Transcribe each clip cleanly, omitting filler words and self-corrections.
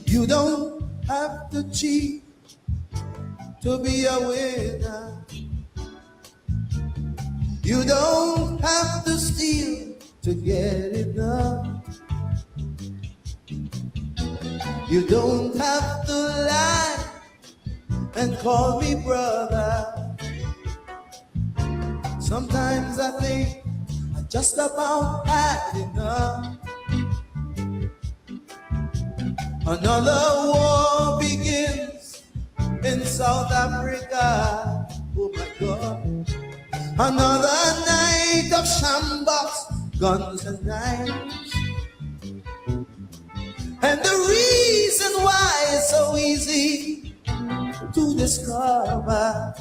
You don't have to cheat to be a winner. You don't have to steal to get it done. You don't have to lie and call me brother. Sometimes I think I just about had enough. Another war begins in South Africa. Oh my God. Another night of shambles, guns and knives. And the reason why it's so easy to discover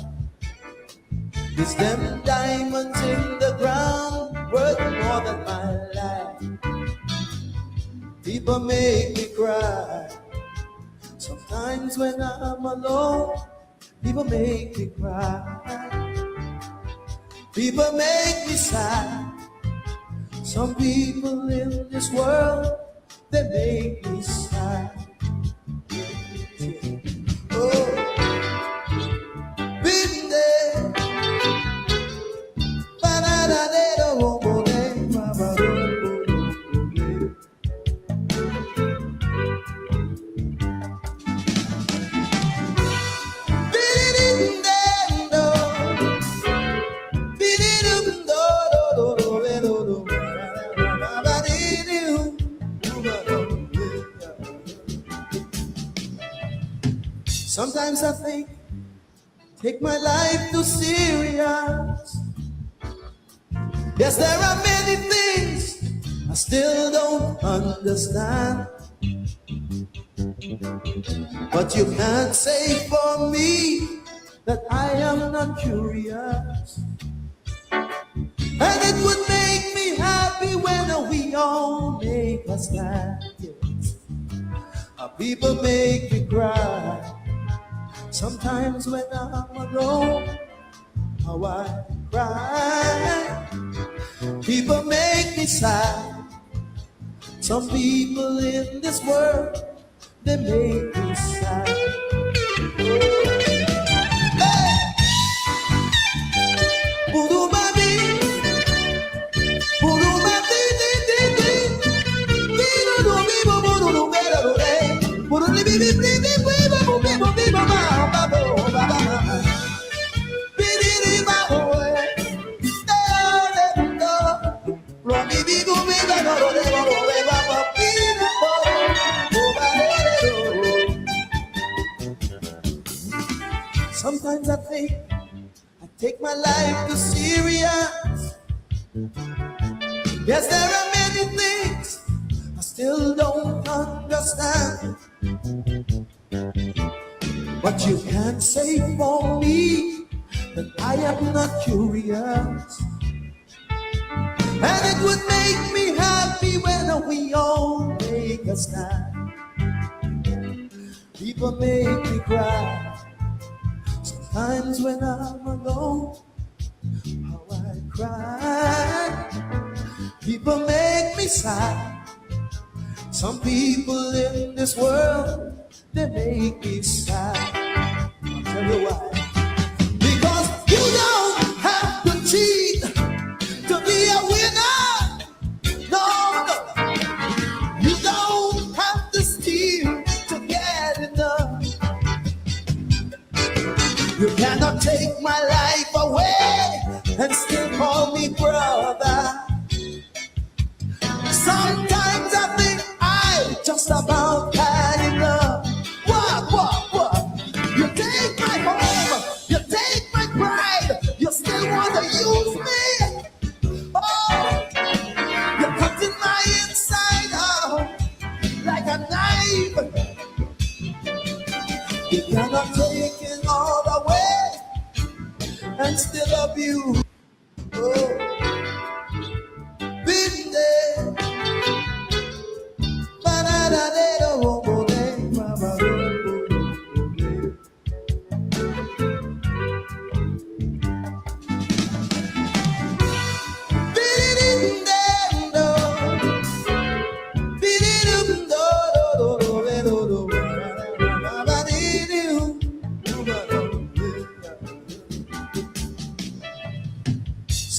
is them diamonds in the ground worth more than my life. People make me cry. Sometimes when I'm alone, people make me cry. People make me sad. Some people in this world, they make me sad. Oh, been there. Sometimes I think, take my life too serious. Yes, there are many things I still don't understand. But you can't say for me that I am not curious. And it would make me happy when we all make a stand. Yes. People make me cry. Sometimes when I'm alone, how I cry. People make me sad. Some people in this world, they make me sad. Sometimes I think I take my life too serious. Yes, there are many things I still don't understand. But you can't say for me that I am not curious. And it would make me happy when we all make a stand. People make me cry. Sometimes when I'm alone, how I cry. People make me sad. Some people in this world, they make me sad. I'll tell you why. Because you don't have to cheat to be a winner. No, no. You don't have to steal to get enough. You cannot take my life away and still call me brother. Sometimes I think I just about had enough. What? You take my home, you take my pride, you still want to use me. Oh, you're cutting my inside out like a knife. You cannot take it all away and still abuse. Oh, been there.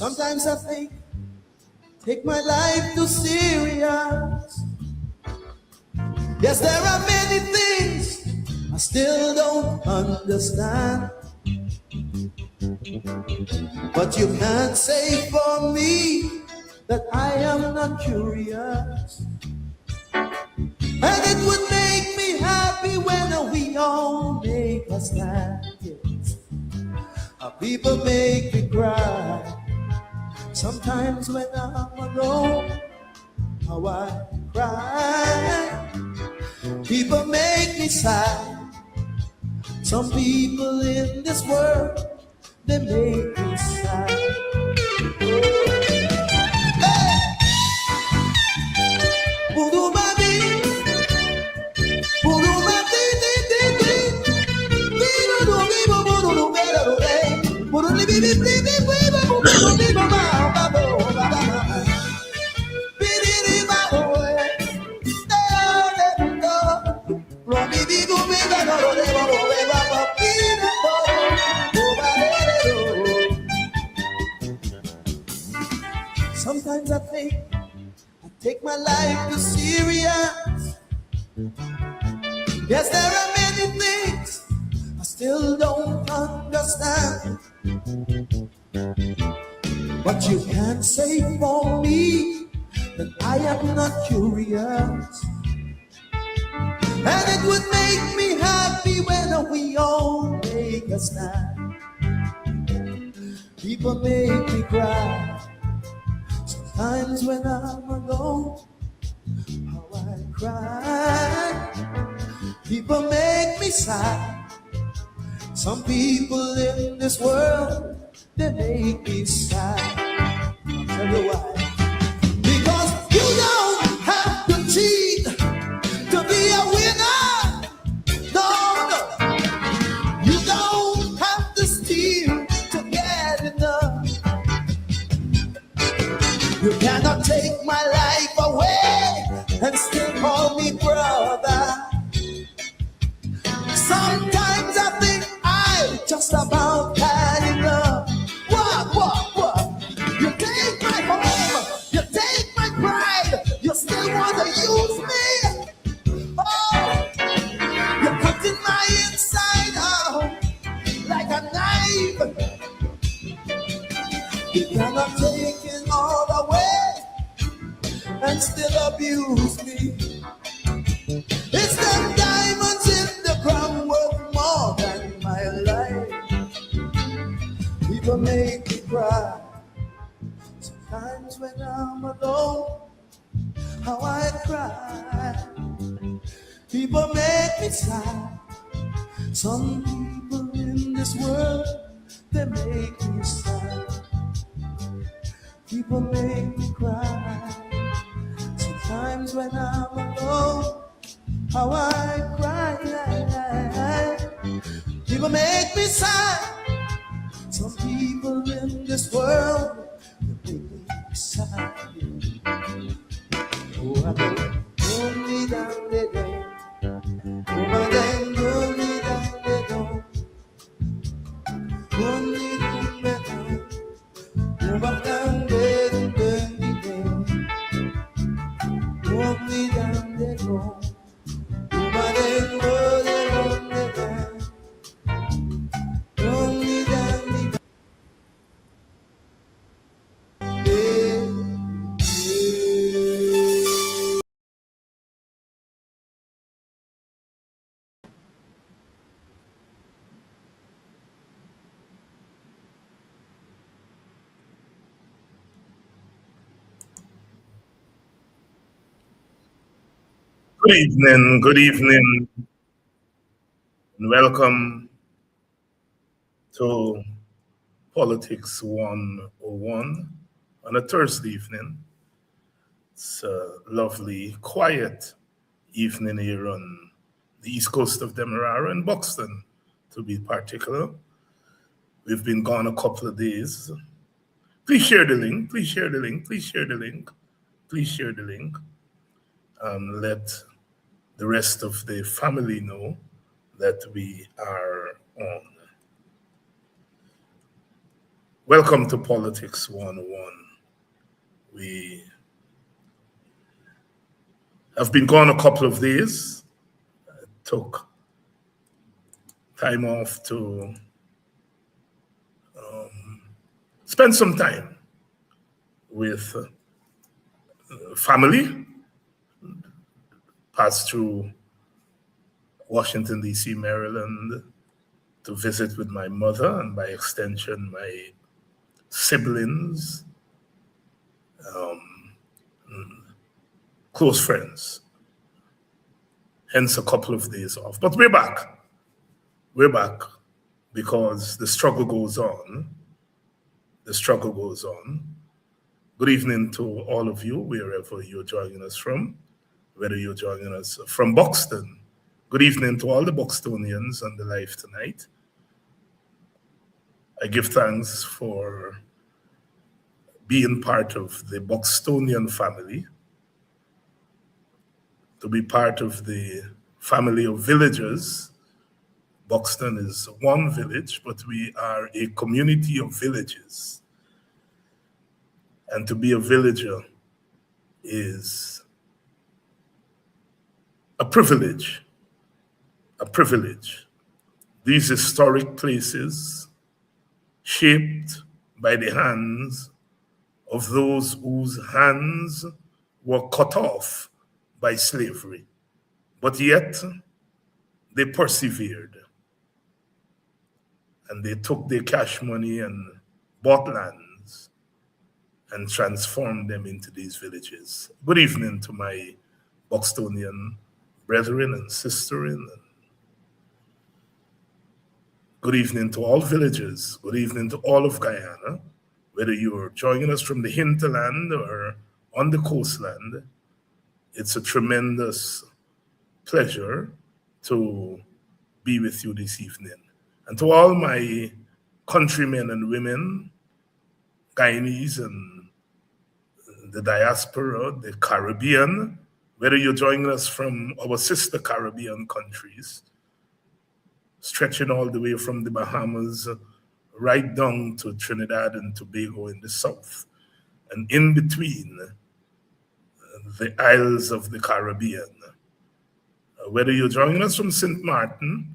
Sometimes I think, take my life too serious. Yes, there are many things I still don't understand. But you can't say for me that I am not curious. And it would make me happy when we all make a stand. Yes. People make me cry. Sometimes when I'm alone, how I cry. People make me sad. Some people in this world, they make me sad. Sometimes I think I take my life too serious. Yes, there are many things I still don't understand. But you can't say for me that I am not curious. And it would make me happy when we all make a stand. People make me cry. Sometimes when I'm alone, how I cry. People make me sad. Some people in this world, they make me sad. I'll tell you why. Because you don't have to cheat to be a winner. No, no. You don't have to steal to get enough. You cannot take my life away and still call me brother. Sometimes I think I just about had enough. What? You take my home, you take my pride, you still want to use me? Oh, you're cutting my inside out like a knife. You cannot take it all away and still abuse me. It's them diamonds in the crown worth more than my life. People make me cry. Sometimes when I'm alone, how I cry. People make me sad. Some people in this world, they make me sad. People make me cry. Sometimes when I'm alone, how I cry. People make me sad. Some people in this world, they make me sad. Oh, I don't me down the day. Oh, I don't me down the door. Oh, me down the door. Oh, I down the day. Oh, me down the door. Good evening, and welcome to Politics 101 on a Thursday evening. It's a lovely, quiet evening here on the east coast of Demerara and Buxton, to be particular. We've been gone a couple of days. Please share the link, please share the link, please share the link, please share the link. Let the rest of the family know that we are on. Welcome to Politics 101. We have been gone a couple of days. I took time off to spend some time with family, passed through Washington, D.C., Maryland, to visit with my mother and by extension, my siblings, close friends. Hence a couple of days off. But we're back. We're back because the struggle goes on. The struggle goes on. Good evening to all of you, wherever you're joining us from, whether you're joining us from Buxton. Good evening to all the Buxtonians on the live tonight. I give thanks for being part of the Buxtonian family, to be part of the family of villagers. Buxton is one village, but we are a community of villages. And to be a villager is a privilege, a privilege. These historic places, shaped by the hands of those whose hands were cut off by slavery, but yet they persevered and they took their cash money and bought lands and transformed them into these villages. Good evening to my Buxtonian brethren and sisterin, and good evening to all villagers. Good evening to all of Guyana, whether you're joining us from the hinterland or on the coastland. It's a tremendous pleasure to be with you this evening. And to all my countrymen and women, Guyanese and the diaspora, the Caribbean, whether you're joining us from our sister Caribbean countries, stretching all the way from the Bahamas right down to Trinidad and Tobago in the south, and in between the isles of the Caribbean. Whether you're joining us from St. Martin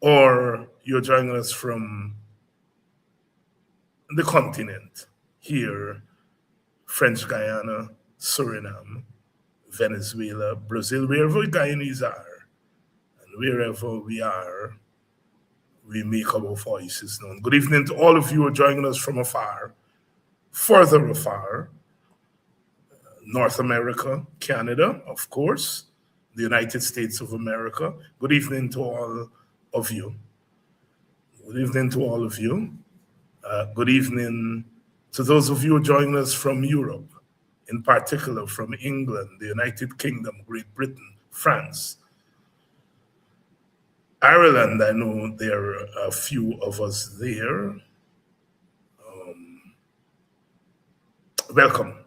or you're joining us from the continent, here, French Guiana, Suriname, Venezuela, Brazil, wherever Guyanese are, and wherever we are, we make our voices known. Good evening to all of you who are joining us from afar, further afar, North America, Canada, of course, the United States of America. Good evening to all of you. Good evening to all of you. Good evening to those of you joining us from Europe, in particular from England, the United Kingdom, Great Britain, France, Ireland. I know there are a few of us there. Welcome.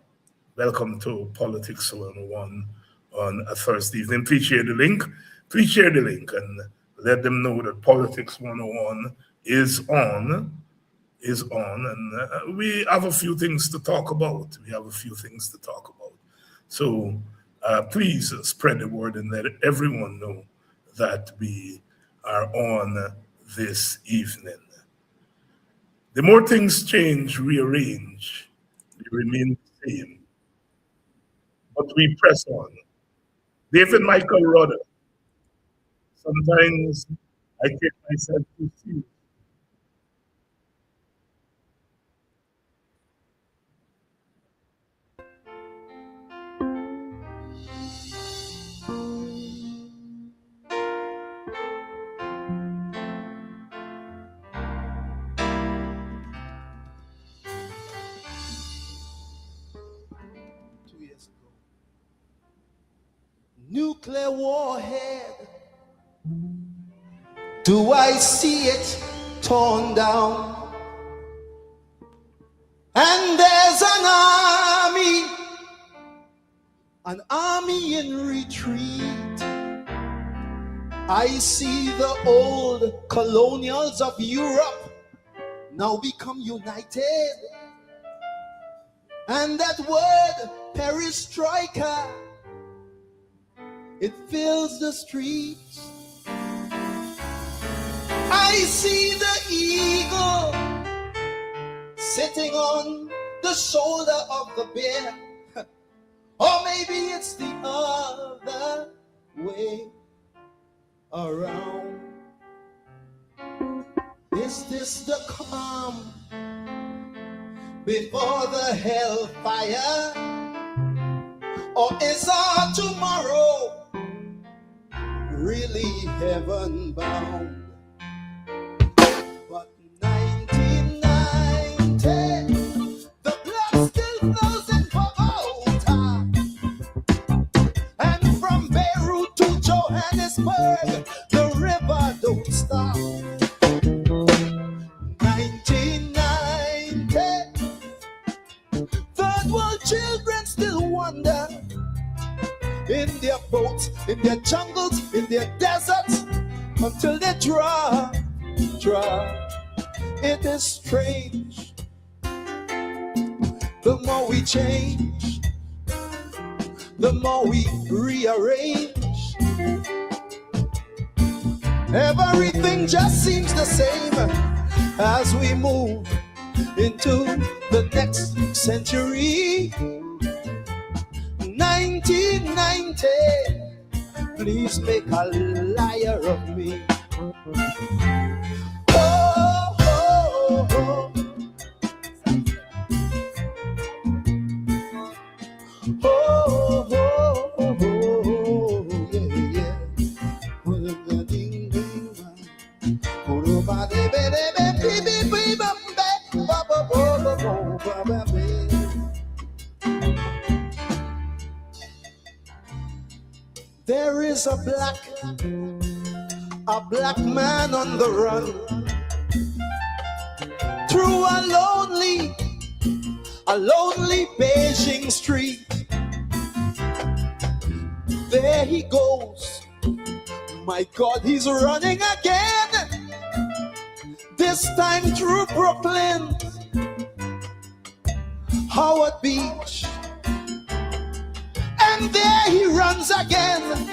Welcome to Politics 101 on a Thursday evening. Please share the link. Please share the link and let them know that Politics 101 is on, and we have a few things to talk about. So please spread the word and let everyone know that we are on this evening. The more things change, rearrange, they remain the same. But we press on. David Michael Rudder. Sometimes I take myself too serious. Nuclear warhead. Do I see it torn down? And there's an army in retreat. I see the old colonials of Europe now become united. And that word, perestroika, it fills the streets. I see the eagle sitting on the shoulder of the bear. Or maybe it's the other way around. Is this the calm before the hellfire? Or is our tomorrow really heaven bound? But 1990, the blood still flows in Bogota. And from Beirut to Johannesburg, the river don't stop. 1990, third world children still wander in their boats, in their jungles, in their deserts, until they dry. It is strange. The more we change, the more we rearrange. Everything just seems the same as we move into the next century. 1990, please make a liar of me. Oh, oh, oh. Oh, oh, oh, oh, yeah, yeah. There is a black man on the run through a lonely Beijing street. There he goes. My God, he's running again. This time through Brooklyn, Howard Beach. And there he runs again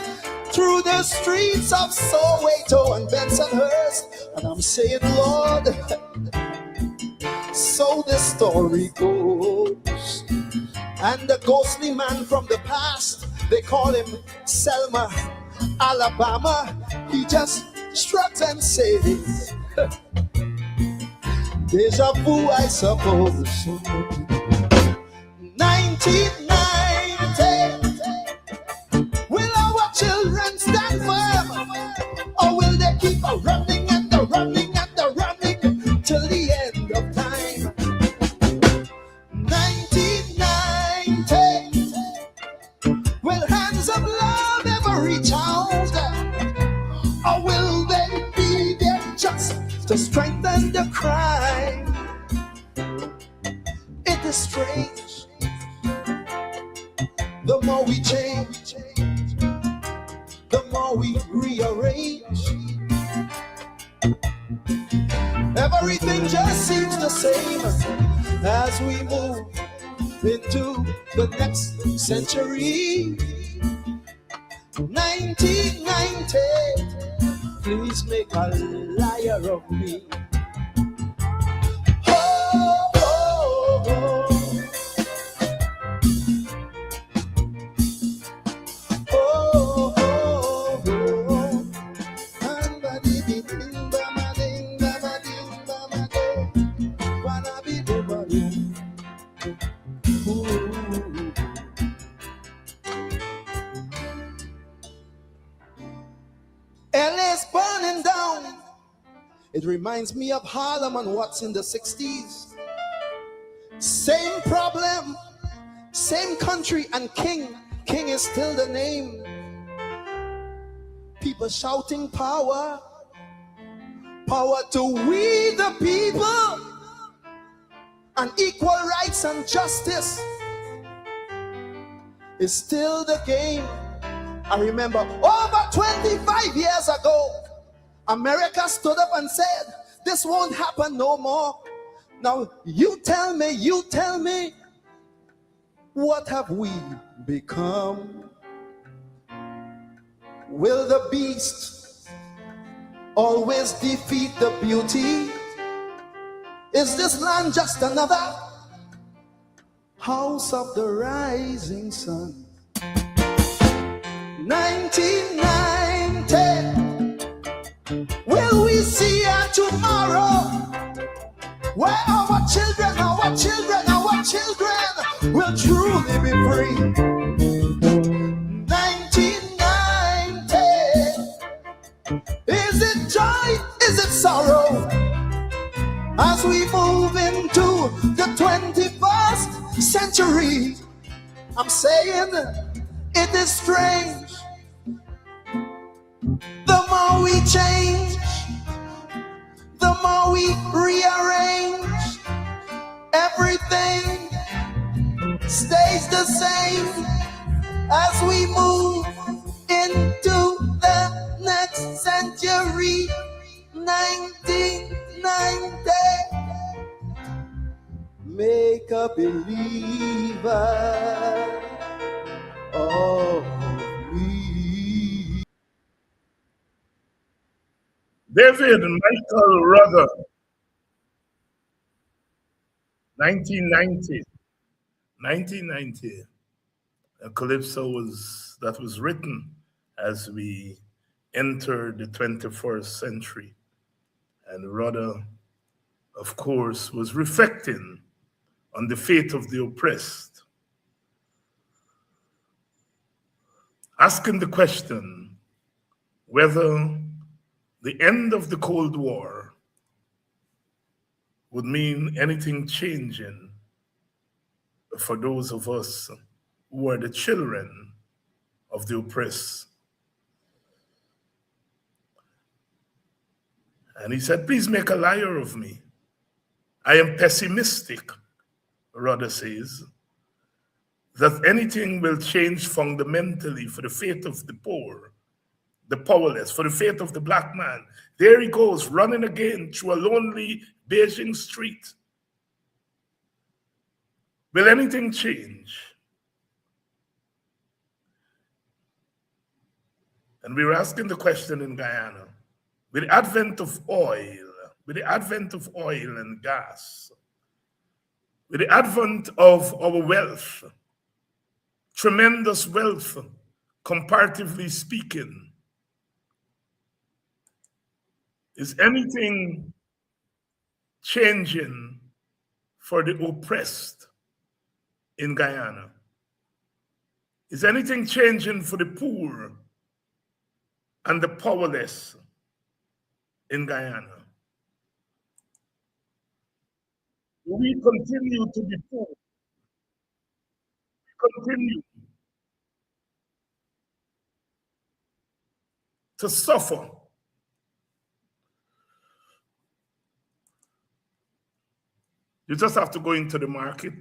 through the streets of Soweto and Bensonhurst. And I'm saying, Lord, so the story goes. And the ghostly man from the past, they call him Selma, Alabama. He just shrugs and says, deja vu, I suppose. 1990, will our children stand firm? Or will they keep a running and the running and the running till the end of time? 1990, will hands of love ever reach out? Or will they be there just to strengthen the crime? It is strange. The more we change, the more we rearrange. Everything just seems the same as we move into the next century. 1990, please make a liar of me. Oh, oh, oh. LA's burning down. It reminds me of Harlem and what's in the 60s. Same problem, same country, and King is still the name. People shouting power, power to we the people, and equal rights and justice is still the game. I remember over 25 years ago, America stood up and said, this won't happen no more. Now you tell me, what have we become? Will the beast always defeat the beauty? Is this land just another house of the rising sun? 1990, will we see a tomorrow where our children will truly be free? 1990, is it joy, is it sorrow, as we move into the 21st century? I'm saying it is strange. The more we change, the more we rearrange, everything stays the same as we move into the next century. 1990, make a believer of me. David Michael Ruther, 1990. 1990. A calypso that was written as we entered the 21st century. And Rudder, of course, was reflecting on the fate of the oppressed, asking the question whether the end of the Cold War would mean anything changing for those of us who are the children of the oppressed. And he said, please make a liar of me. I am pessimistic, Rudder says, that anything will change fundamentally for the fate of the poor, the powerless, for the fate of the black man. There he goes, running again through a lonely Beijing street. Will anything change? And we were asking the question in Guyana, with the advent of oil, and gas, with the advent of our wealth, tremendous wealth, comparatively speaking, is anything changing for the oppressed in Guyana? Is anything changing for the poor and the powerless in Guyana? We continue to be poor. We continue to suffer. You just have to go into the market.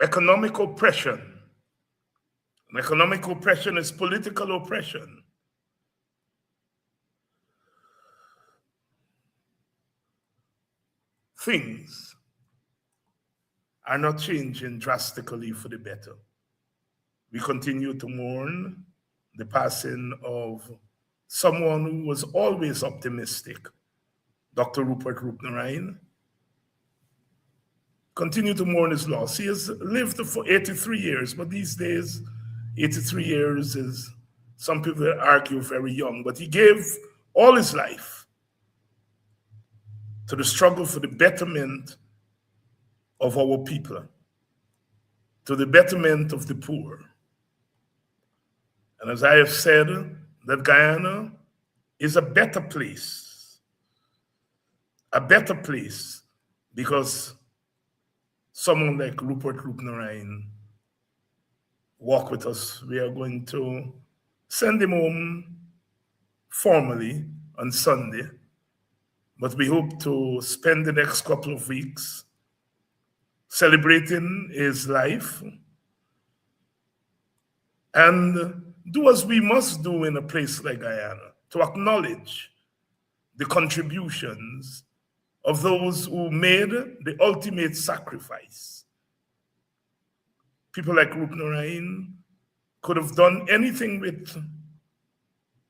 Economic oppression. And economic oppression is political oppression. Things are not changing drastically for the better. We continue to mourn the passing of someone who was always optimistic, Dr. Rupert Roopnarine. Continue to mourn his loss. He has lived for 83 years, but these days, 83 years is, some people argue, very young, but he gave all his life to the struggle for the betterment of our people, to the betterment of the poor. And as I have said, that Guyana is a better place because someone like Rupert Roopnarine walked with us. We are going to send him home formally on Sunday, but we hope to spend the next couple of weeks celebrating his life and do as we must do in a place like Guyana, to acknowledge the contributions of those who made the ultimate sacrifice. People like Rupnaraine could have done anything with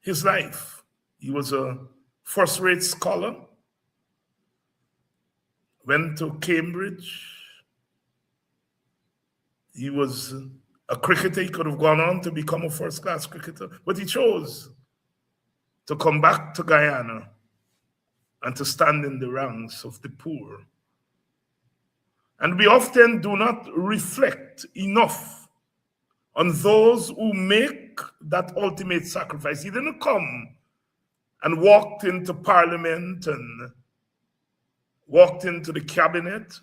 his life. He was a first-rate scholar, went to Cambridge. He was a cricketer. He could have gone on to become a first-class cricketer, but he chose to come back to Guyana and to stand in the ranks of the poor. And we often do not reflect enough on those who make that ultimate sacrifice. He didn't come and walked into Parliament and walked into the cabinet.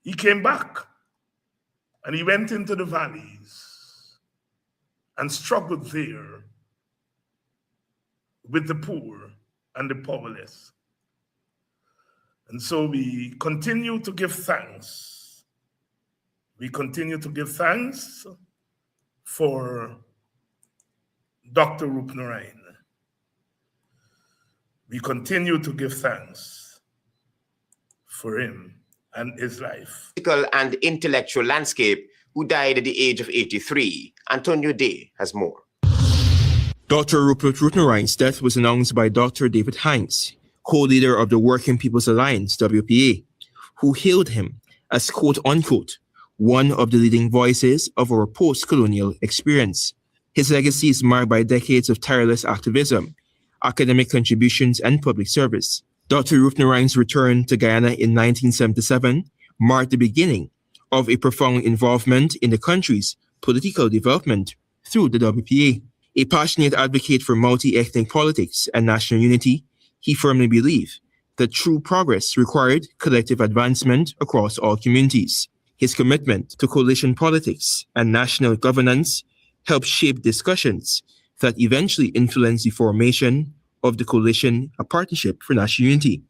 He came back and he went into the valleys and struggled there with the poor and the powerless. And so we continue to give thanks. We continue to give thanks for Dr. Rupnaraine. We continue to give thanks for him and his life. Political and intellectual landscape, who died at the age of 83. Antonio Day has more. Dr. Rupert Rupnaraine's death was announced by Dr. David Hines, co-leader of the Working People's Alliance, WPA, who hailed him as quote-unquote, one of the leading voices of our post-colonial experience. His legacy is marked by decades of tireless activism, academic contributions, and public service. Dr. Rupnaraine's return to Guyana in 1977 marked the beginning of a profound involvement in the country's political development through the WPA. A passionate advocate for multi-ethnic politics and national unity, he firmly believed that true progress required collective advancement across all communities. His commitment to coalition politics and national governance helped shape discussions that eventually influenced the formation of the Coalition, a Partnership for National Unity,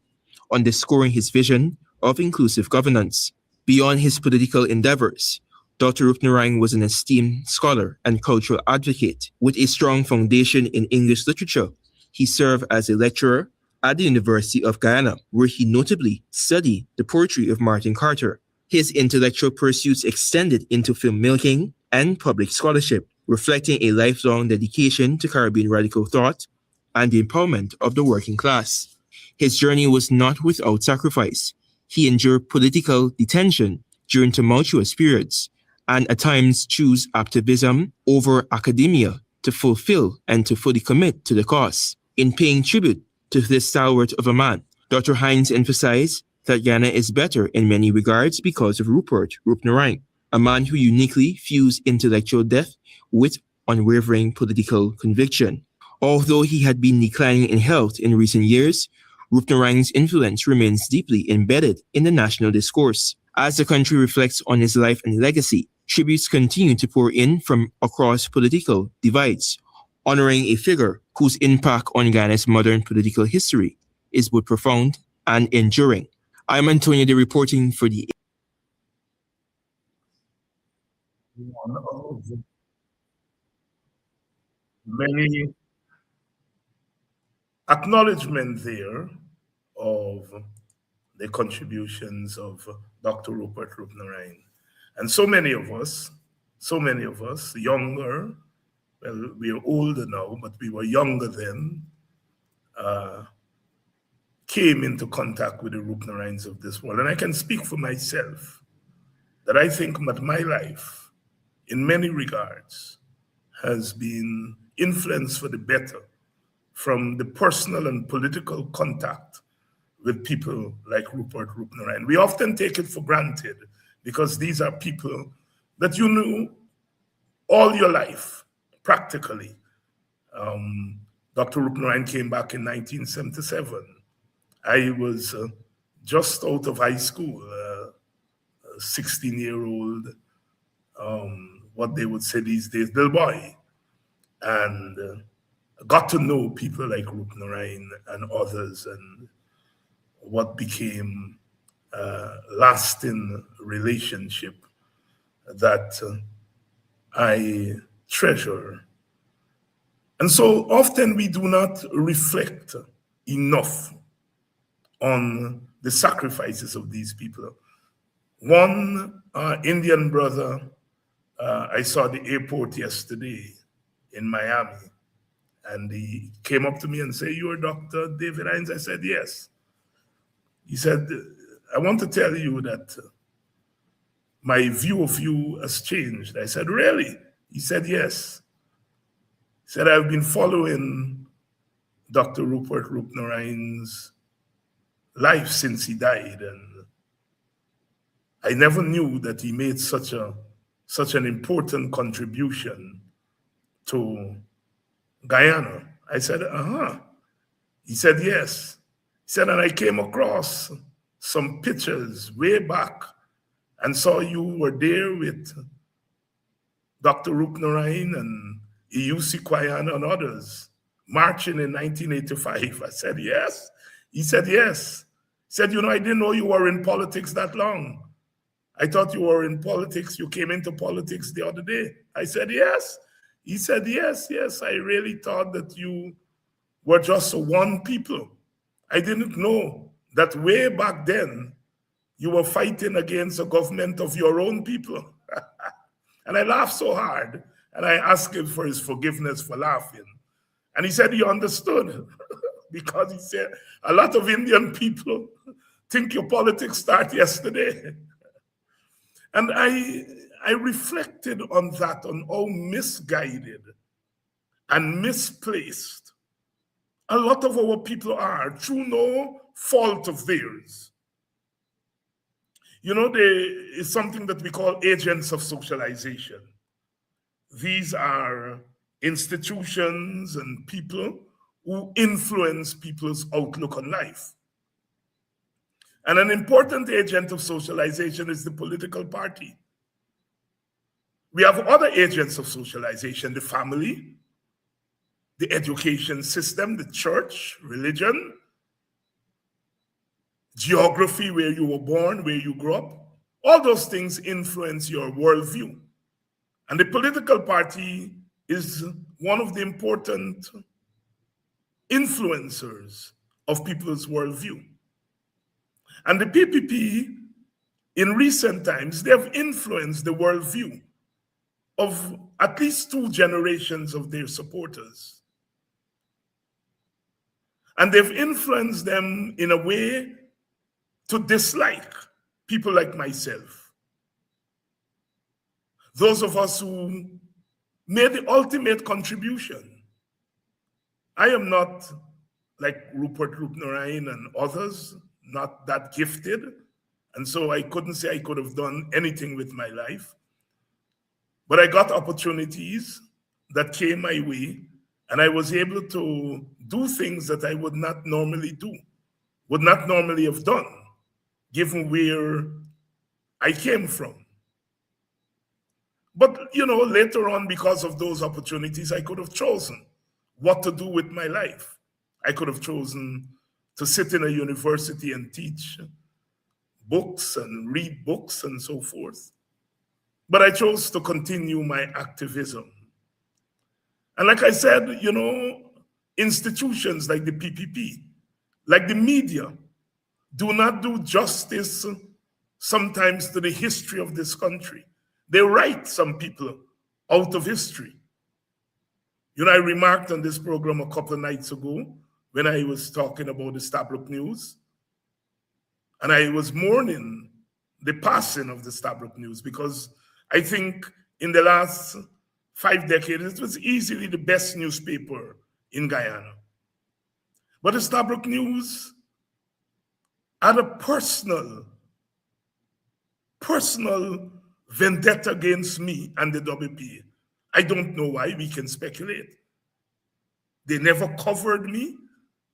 underscoring his vision of inclusive governance. Beyond his political endeavors, Dr. Rupnaraine was an esteemed scholar and cultural advocate with a strong foundation in English literature. He served as a lecturer at the University of Guyana, where he notably studied the poetry of Martin Carter. His intellectual pursuits extended into filmmaking and public scholarship, reflecting a lifelong dedication to Caribbean radical thought and the empowerment of the working class. His journey was not without sacrifice. He endured political detention during tumultuous periods, and at times chose activism over academia to fulfill and to fully commit to the cause. In paying tribute to this stalwart of a man, Dr. Hines emphasized that Guyana is better in many regards because of Rupert Rupnaraine, a man who uniquely fused intellectual depth with unwavering political conviction. Although he had been declining in health in recent years, Rupnaraine's influence remains deeply embedded in the national discourse. As the country reflects on his life and legacy, tributes continue to pour in from across political divides, honoring a figure whose impact on Guyana's modern political history is both profound and enduring. I'm Antonio, the reporting for the one of many acknowledgement there of the contributions of Dr. Rupert Rupnaraine. And so many of us, younger, well, we are older now, but we were younger then, came into contact with the Rupnaraines of this world. And I can speak for myself that I think that my life, in many regards, has been influenced for the better from the personal and political contact with people like Rupert Rupnaraine. We often take it for granted because these are people that you knew all your life, practically. Dr. Rupnaraine came back in 1977. I was just out of high school, a 16-year-old, what they would say these days, little boy. And got to know people like Rupnaraine and others, and what became a lasting relationship that I treasure. And so often we do not reflect enough on the sacrifices of these people. One Indian brother, I saw the airport yesterday in Miami, and he came up to me and said, "You're Dr. David Hines?" I said, "Yes." He said, "I want to tell you that my view of you has changed." I said, "Really?" He said, "Yes." He said, "I've been following Dr. Rupert Roopnaraines' life since he died, and I never knew that he made such an important contribution to Guyana." I said, "Uh-huh." He said, "Yes." He said, "And I came across some pictures way back and saw you were there with Dr. Roopnaraine and Iusi Kwayana and others marching in 1985. I said, "Yes." He said, "Yes." He said, "You know, I didn't know you were in politics that long. I thought you were in politics. You came into politics the other day." I said, "Yes." He said, "Yes, yes. I really thought that you were just one people. I didn't know that way back then you were fighting against the government of your own people." And I laughed so hard, and I asked him for his forgiveness for laughing. And he said he understood because he said, "A lot of Indian people think your politics start yesterday." And I reflected on that, on how misguided and misplaced a lot of our people are through no fault of theirs. You know, there is something that we call agents of socialization. These are institutions and people who influence people's outlook on life. And an important agent of socialization is the political party. We have other agents of socialization: the family, the education system, the church, religion, geography, where you were born, where you grew up. All those things influence your worldview. And the political party is one of the important influencers of people's worldview. And the PPP, in recent times, they have influenced the worldview of at least 2 generations of their supporters. And they've influenced them in a way to dislike people like myself. Those of us who made the ultimate contribution. I am not like Rupert Roopnaraine and others, not that gifted. And so I couldn't say I could have done anything with my life. But I got opportunities that came my way, and I was able to do things that I would not normally do, would not normally have done, given where I came from. But, you know, later on, because of those opportunities, I could have chosen what to do with my life. I could have chosen to sit in a university and teach books and read books and so forth. But I chose to continue my activism. And like I said, you know, institutions like the PPP, like the media, do not do justice sometimes to the history of this country. They write some people out of history. You know, I remarked on this program a couple of nights ago when I was talking about the Stabroek News. And I was mourning the passing of the Stabroek News because I think in the last 5 decades, it was easily the best newspaper in Guyana. But the Stabroek News had a personal vendetta against me and the WPA. I don't know why, we can speculate. They never covered me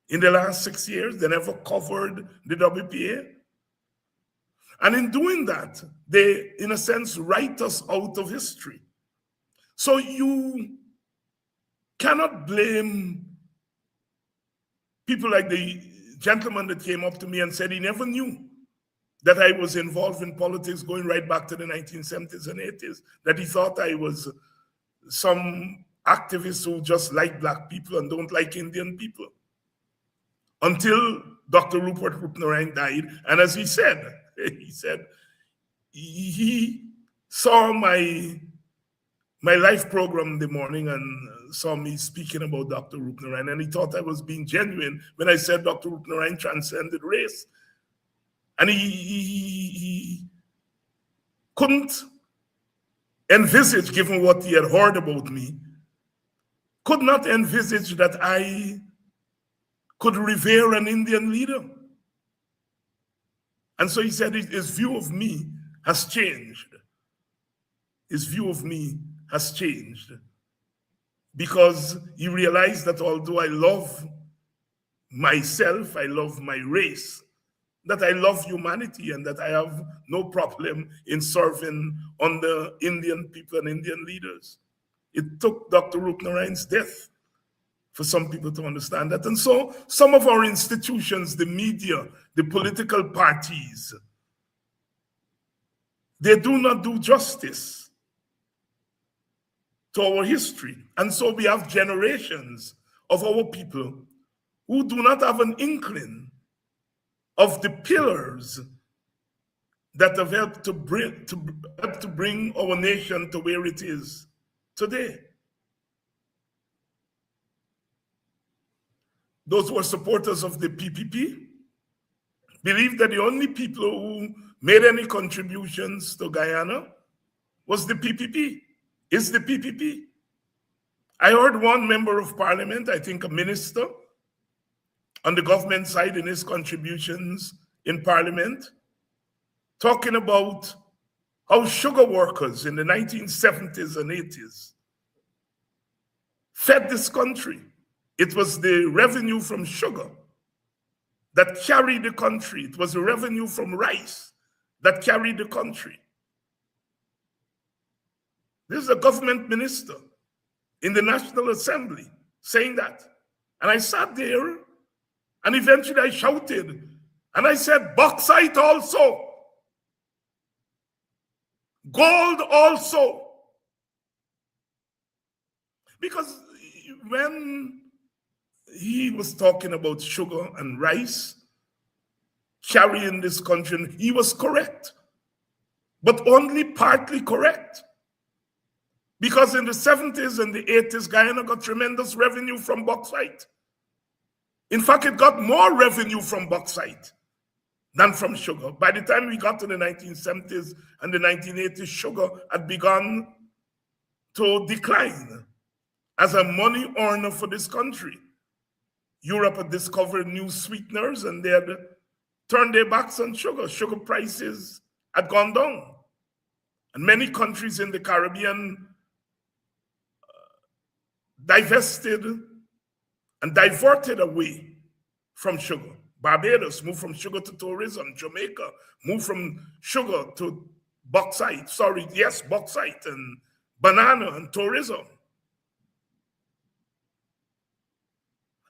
in the last 6 years. They never covered the WPA. And in doing that, they, in a sense, write us out of history. So you cannot blame people like the gentleman that came up to me and said he never knew that I was involved in politics going right back to the 1970s and 80s, that he thought I was some activist who just like Black people and don't like Indian people. until Dr. Rupert Rupnarine died. And as he said he saw my life program in the morning and saw me speaking about Dr. Rupnarine, and he thought I was being genuine when I said Dr. Rupnarine transcended race. And he couldn't envisage, given what he had heard about me, could not envisage that I could revere an Indian leader. And so he said his view of me has changed. His view of me has changed because he realized that although I love myself, I love my race, that I love humanity, and that I have no problem in serving under Indian people and Indian leaders. It took Dr. Rupnarine's death for some people to understand that. And so some of our institutions, the media, the political parties, they do not do justice to our history. And so we have generations of our people who do not have an inkling of the pillars that have helped to bring our nation to where it is today. Those who are supporters of the PPP believe that the only people who made any contributions to Guyana was the PPP, is the PPP. I heard one member of parliament, I think a minister, on the government side in his contributions in parliament, talking about how sugar workers in the 1970s and 80s fed this country. It was the revenue from sugar that carried the country. It was the revenue from rice that carried the country. This is a government minister in the National Assembly saying that. And I sat there and eventually I shouted and I said, bauxite also, gold also. Because when he was talking about sugar and rice carrying this country, he was correct, but only partly correct. Because in the 70s and the 80s, Guyana got tremendous revenue from bauxite. In fact, it got more revenue from bauxite than from sugar. By the time we got to the 1970s and the 1980s, sugar had begun to decline as a money earner for this country. Europe had discovered new sweeteners and they had turned their backs on sugar. Sugar prices had gone down. And many countries in the Caribbean divested and diverted away from sugar. Barbados moved from sugar to tourism. Jamaica moved from sugar to bauxite. Bauxite and banana and tourism.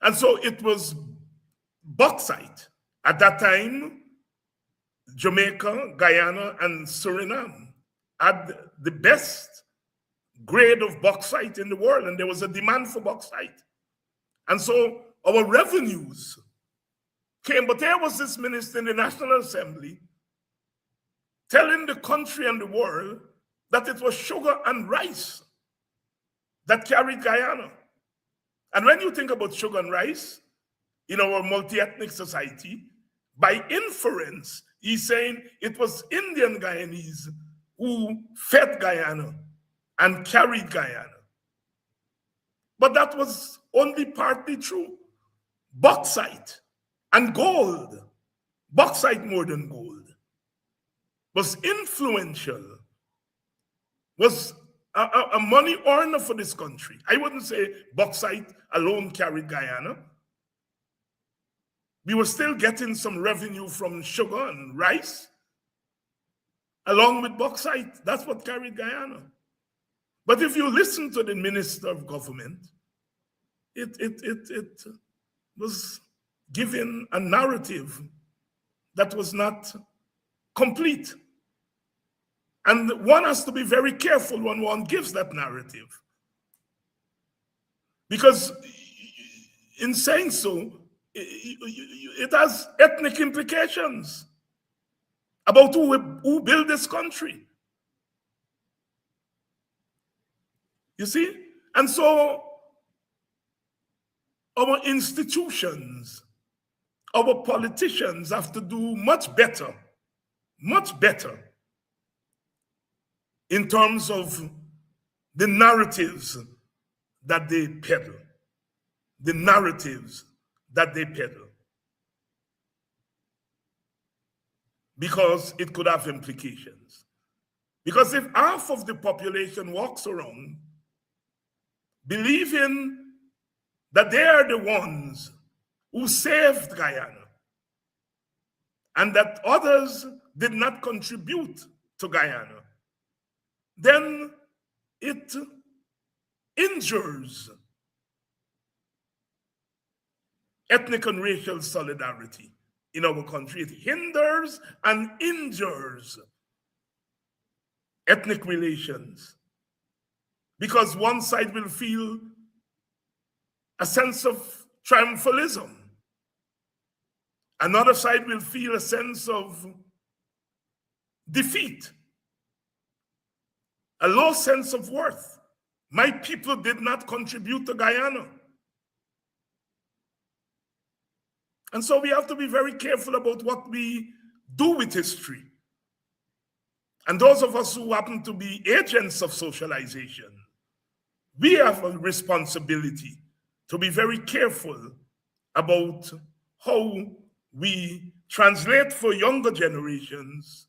And so it was bauxite. At that time, Jamaica, Guyana, and Suriname had the best grade of bauxite in the world, and there was a demand for bauxite. And so our revenues came, but there was this minister in the National Assembly telling the country and the world that it was sugar and rice that carried Guyana. And when you think about sugar and rice in our multi-ethnic society, by inference, he's saying it was Indian Guyanese who fed Guyana and carried Guyana. But that was only partly true. Bauxite and gold, bauxite more than gold, was influential, was a money earner for this country. I wouldn't say bauxite alone carried Guyana. We were still getting some revenue from sugar and rice, along with bauxite. That's what carried Guyana. But if you listen to the Minister of Government, it was given a narrative that was not complete. And one has to be very careful when one gives that narrative. Because in saying so, it has ethnic implications about who built this country. You see? And so our institutions, our politicians have to do much better in terms of the narratives that they peddle. The narratives that they peddle. Because it could have implications. Because if half of the population walks around believing that they are the ones who saved Guyana and that others did not contribute to Guyana, then it injures ethnic and racial solidarity in our country. It hinders and injures ethnic relations because one side will feel a sense of triumphalism. Another side will feel a sense of defeat, a low sense of worth. My people did not contribute to Guyana. And so we have to be very careful about what we do with history. And those of us who happen to be agents of socialization, we have a responsibility to be very careful about how we translate for younger generations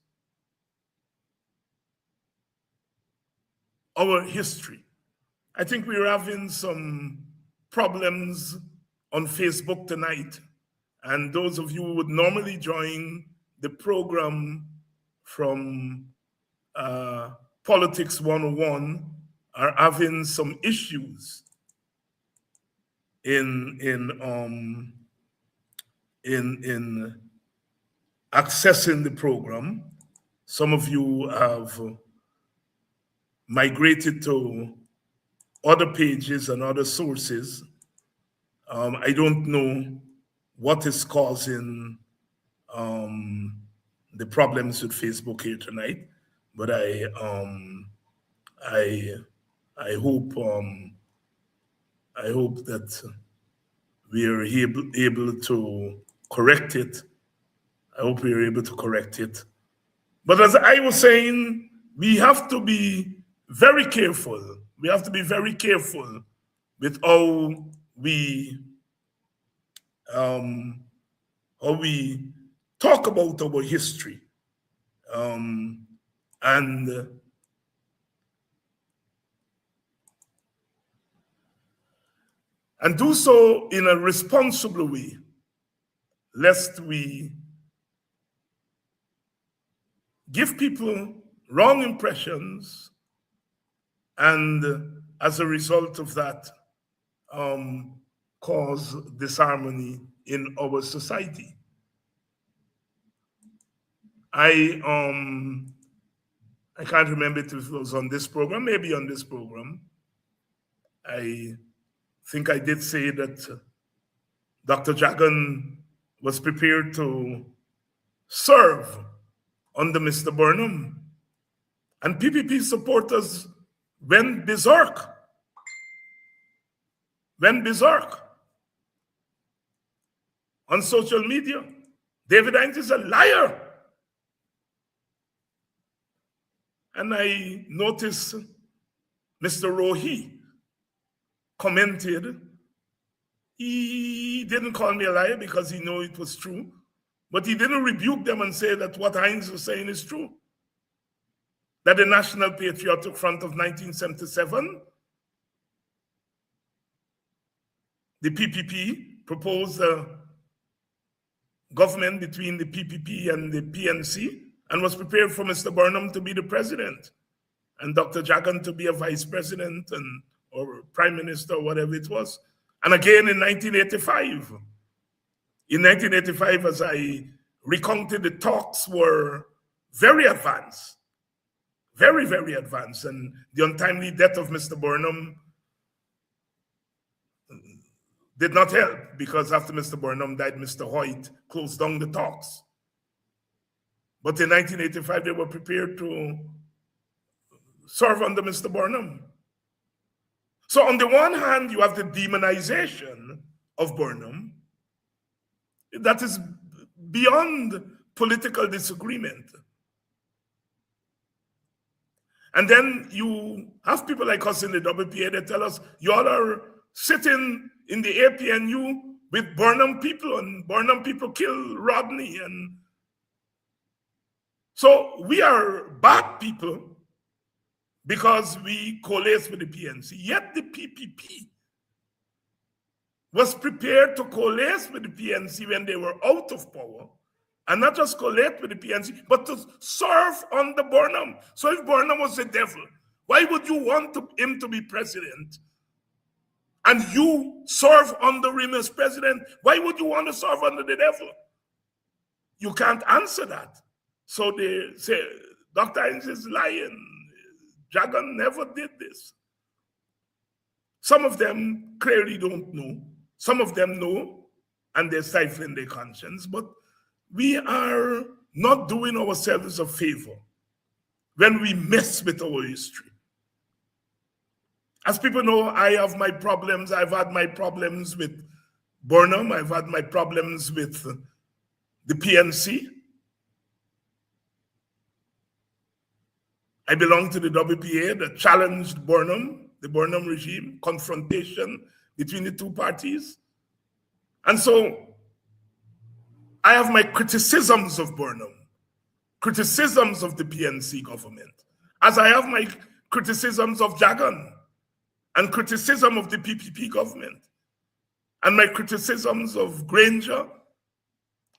our history. I think we're having some problems on Facebook tonight. And those of you who would normally join the program from Politics 101 are having some issues in accessing the program. Some of you have migrated to other pages and other sources. I don't know what is causing the problems with Facebook here tonight, but I hope that we are able to correct it. I hope we are able to correct it. But as I was saying, we have to be very careful. We have to be very careful with how we talk about our history, and do so in a responsible way, lest we give people wrong impressions, and as a result of that, cause disharmony in our society. I can't remember if it was on this program, maybe on this program. I think I did say that Dr. Jagan was prepared to serve under Mr. Burnham, and PPP supporters went berserk. On social media. David Hines is a liar. And I noticed Mr. Rohi commented. He didn't call me a liar because he knew it was true, but he didn't rebuke them and say that what Hines was saying is true. That the National Patriotic Front of 1977, the PPP, proposed a government between the PPP and the PNC and was prepared for Mr. Burnham to be the president and Dr. Jagan to be a vice president or prime minister or whatever it was. And again in 1985. In 1985, as I recounted, the talks were very advanced. Very, very advanced. And the untimely death of Mr. Burnham did not help, because after Mr. Burnham died, Mr. Hoyt closed down the talks. But in 1985, they were prepared to serve under Mr. Burnham. So on the one hand, you have the demonization of Burnham that is beyond political disagreement. And then you have people like us in the WPA that tell us, y'all are sitting in the APNU with Burnham people, and Burnham people kill Rodney. And so we are bad people because we coalesce with the PNC. Yet the PPP was prepared to coalesce with the PNC when they were out of power, and not just coalesce with the PNC, but to serve under Burnham. So if Burnham was the devil, why would you want him to be president? And you serve under him as president, why would you want to serve under the devil? You can't answer that. So they say, Dr. Hines is lying. Jagan never did this. Some of them clearly don't know. Some of them know, and they're stifling their conscience. But we are not doing ourselves a favor when we mess with our history. As people know, I have my problems. I've had my problems with Burnham. I've had my problems with the PNC. I belong to the WPA that challenged Burnham, the Burnham regime, confrontation between the two parties. And so I have my criticisms of Burnham, criticisms of the PNC government, as I have my criticisms of Jagan and criticism of the PPP government, and my criticisms of Granger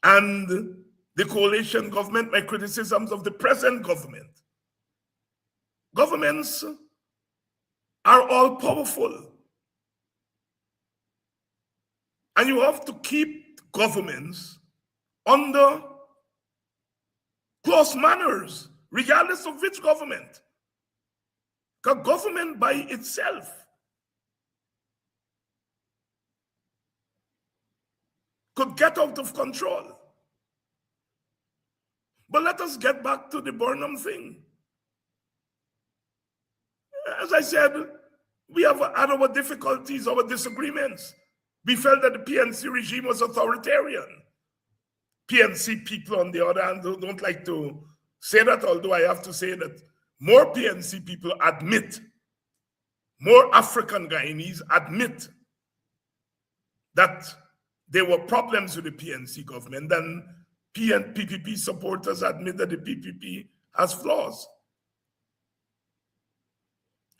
and the coalition government, my criticisms of the present government. Governments are all powerful. And you have to keep governments under close manners, regardless of which government. Because government by itself could get out of control. But let us get back to the Burnham thing. As I said, we have had our difficulties, our disagreements. We felt that the PNC regime was authoritarian. PNC people, on the other hand, don't like to say that, although I have to say that more PNC people admit, more African Guyanese admit that there were problems with the PNC government than PPP supporters admit that the PPP has flaws.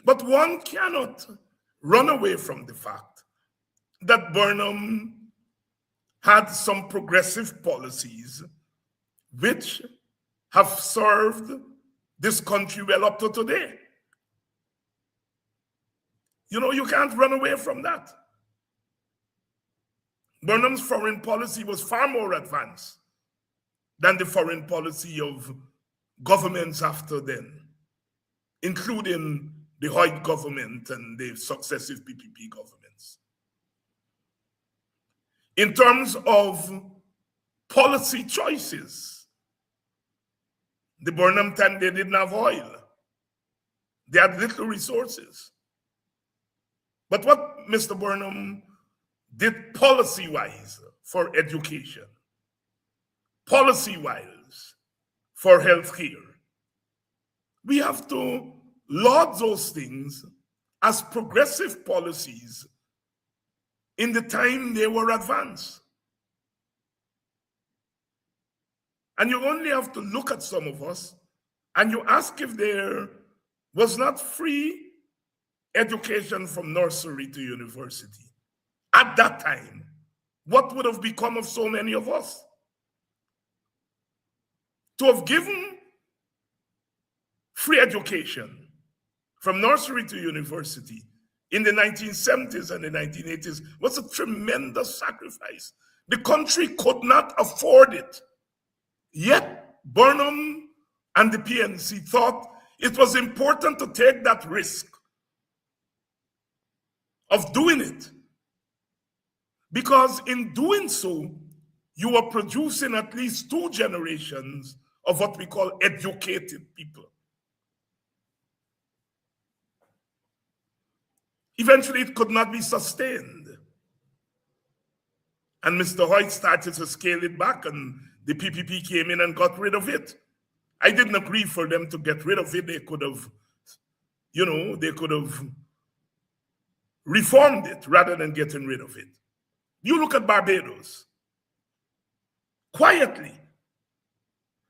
But one cannot run away from the fact that Burnham had some progressive policies which have served this country well up to today. You know, you can't run away from that. Burnham's foreign policy was far more advanced than the foreign policy of governments after then, including the Hoyt government and the successive PPP governments. In terms of policy choices, the Burnham time, they didn't have oil. They had little resources. But what Mr. Burnham did policy-wise for education, policy-wise for healthcare, we have to laud those things as progressive policies in the time they were advanced. And you only have to look at some of us and you ask if there was not free education from nursery to university. At that time, what would have become of so many of us? To have given free education from nursery to university in the 1970s and the 1980s was a tremendous sacrifice. The country could not afford it. Yet Burnham and the PNC thought it was important to take that risk of doing it. Because in doing so, you are producing at least 2 generations of what we call educated people. Eventually, it could not be sustained. And Mr. Hoyt started to scale it back, and the PPP came in and got rid of it. I didn't agree for them to get rid of it. They could have, they could have reformed it rather than getting rid of it. You look at Barbados. Quietly,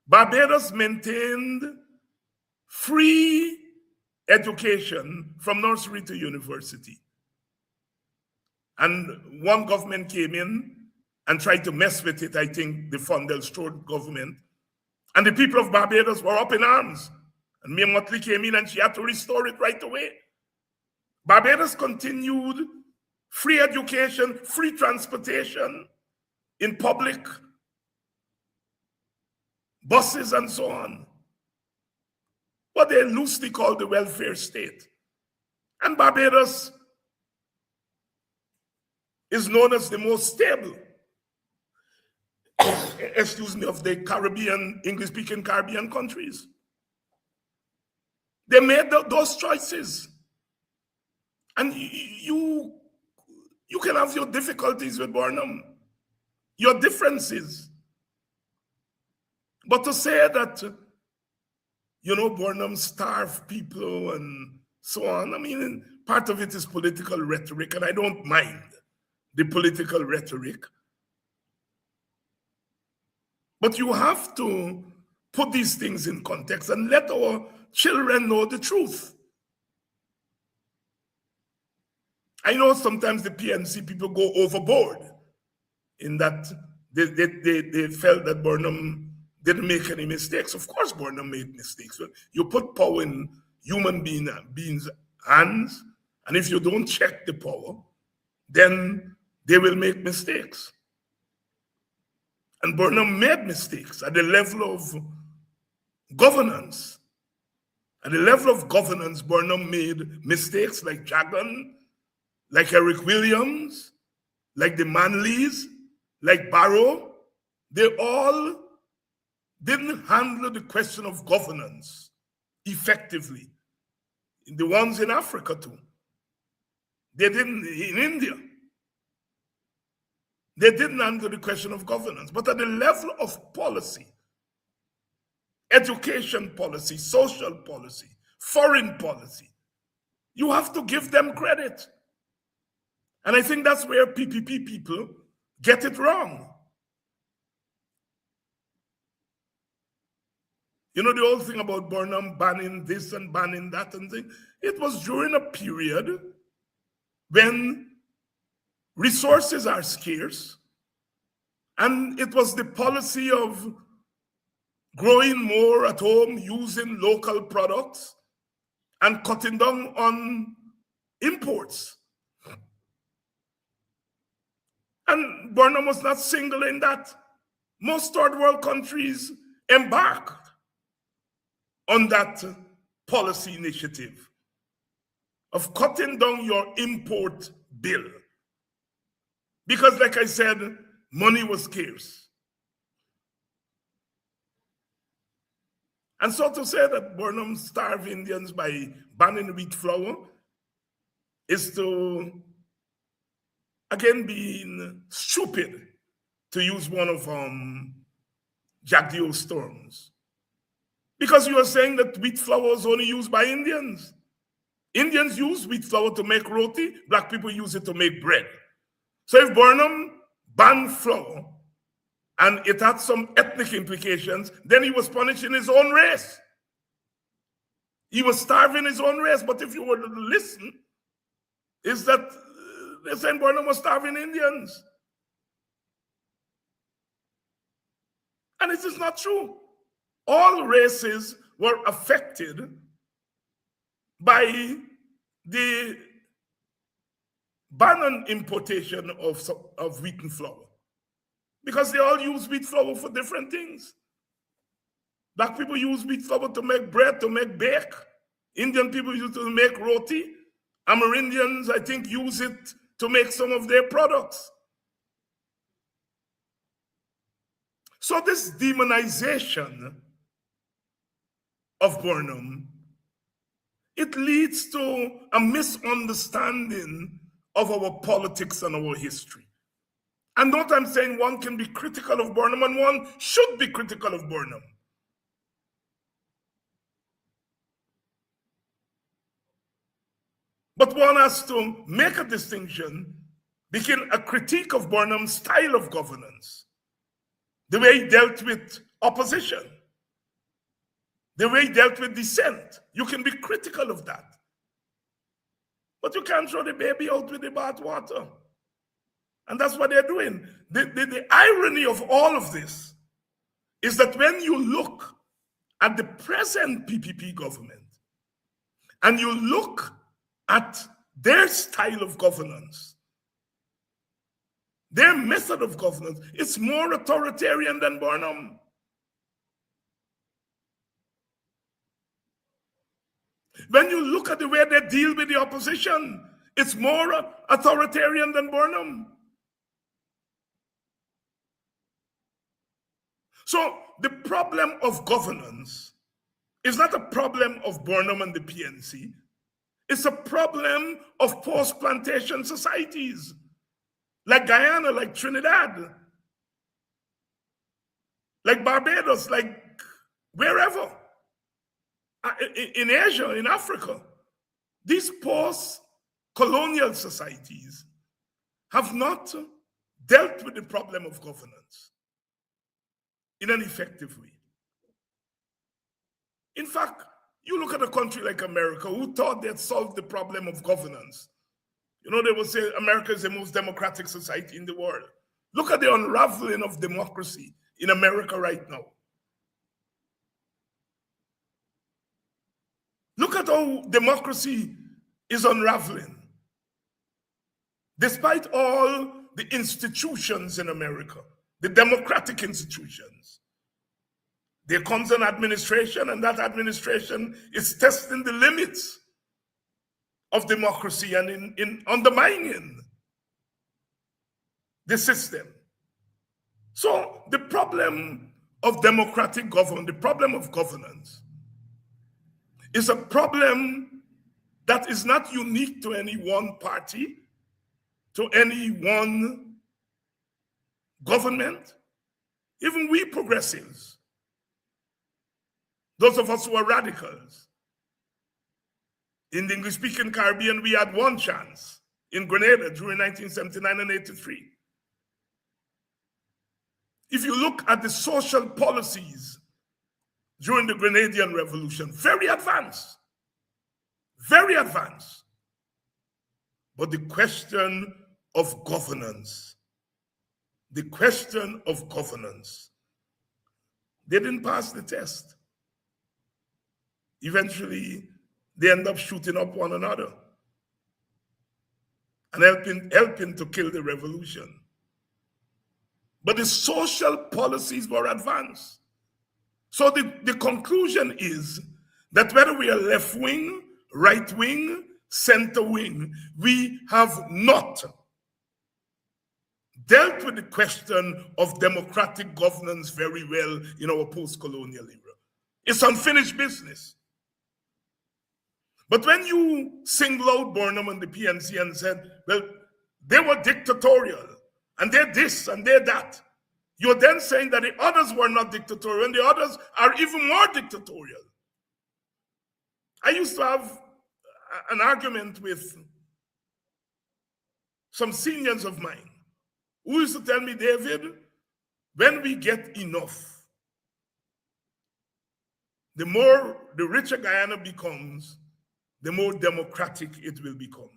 Barbados maintained free education from nursery to university. And one government came in and tried to mess with it, I think the Fondell-Strode government. And the people of Barbados were up in arms. And Mia Mottley came in and she had to restore it right away. Barbados continued free education, free transportation in public buses and so on. What they loosely call the welfare state. And Barbados is known as the most stable, of the Caribbean, English-speaking Caribbean countries. They made those choices. And you can have your difficulties with Burnham, your differences. But to say that, Burnham starved people and so on, I mean, part of it is political rhetoric, and I don't mind the political rhetoric. But you have to put these things in context and let our children know the truth. I know sometimes the PNC people go overboard in that they felt that Burnham didn't make any mistakes. Of course, Burnham made mistakes. You put power in human beings' hands, and if you don't check the power, then they will make mistakes. And Burnham made mistakes at the level of governance. At the level of governance, Burnham made mistakes like Jagan, like Eric Williams, like the Manleys, like Barrow. They all didn't handle the question of governance effectively. The ones in Africa too. They didn't, in India. They didn't handle the question of governance. But at the level of policy, education policy, social policy, foreign policy, you have to give them credit. And I think that's where PPP people get it wrong. The whole thing about Burnham banning this and banning that and thing, it was during a period when resources are scarce, and it was the policy of growing more at home, using local products, and cutting down on imports. And Burnham was not single in that. Most third world countries embarked on that policy initiative of cutting down your import bill. Because, like I said, money was scarce. And so to say that Burnham starved Indians by banning wheat flour is to, again, being stupid, to use one of Jack Dio's terms. Because you are saying that wheat flour is only used by Indians. Indians use wheat flour to make roti, black people use it to make bread. So if Burnham banned flour and it had some ethnic implications, then he was punishing his own race. He was starving his own race. But if you were to listen, is that they're saying Burnham was starving Indians. And it is not true. All races were affected by the ban on importation of wheat and flour, because they all use wheat flour for different things. Black people use wheat flour to make bread, to make bake. Indian people use it to make roti. Amerindians, I think, use it to make some of their products. So this demonization of Burnham, it leads to a misunderstanding of our politics and our history. And not I'm saying one can be critical of Burnham and one should be critical of Burnham. But one has to make a distinction between a critique of Burnham's style of governance, the way he dealt with opposition, the way he dealt with dissent. You can be critical of that. But you can't throw the baby out with the bathwater. And that's what they're doing. The irony of all of this is that when you look at the present PPP government and you look at their style of governance, their method of governance, it's more authoritarian than Burnham. When you look at the way they deal with the opposition, it's more authoritarian than Burnham. So the problem of governance is not a problem of Burnham and the PNC. It's a problem of post-plantation societies, like Guyana, like Trinidad, like Barbados, like wherever. In Asia, in Africa, these post-colonial societies have not dealt with the problem of governance in an effective way. In fact, you look at a country like America, who thought they'd solved the problem of governance. You know, they would say America is the most democratic society in the world. Look at the unraveling of democracy in America right now. Look at how democracy is unraveling. Despite all the institutions in America, the democratic institutions, there comes an administration, and that administration is testing the limits of democracy and in undermining the system. So the problem of democratic government, the problem of governance, is a problem that is not unique to any one party, to any one government. Even we progressives, those of us who are radicals, in the English-speaking Caribbean, we had one chance in Grenada during 1979 and 83. If you look at the social policies during the Grenadian Revolution, very advanced, very advanced. But the question of governance, they didn't pass the test. Eventually, they end up shooting up one another and helping to kill the revolution. But the social policies were advanced. So the conclusion is that whether we are left wing, right wing, center wing, we have not dealt with the question of democratic governance very well in our post-colonial era. It's unfinished business. But when you single out Burnham and the PNC and said, well, they were dictatorial, and they're this and they're that, you're then saying that the others were not dictatorial, and the others are even more dictatorial. I used to have an argument with some seniors of mine who used to tell me, David, when we get enough, the richer Guyana becomes, the more democratic it will become.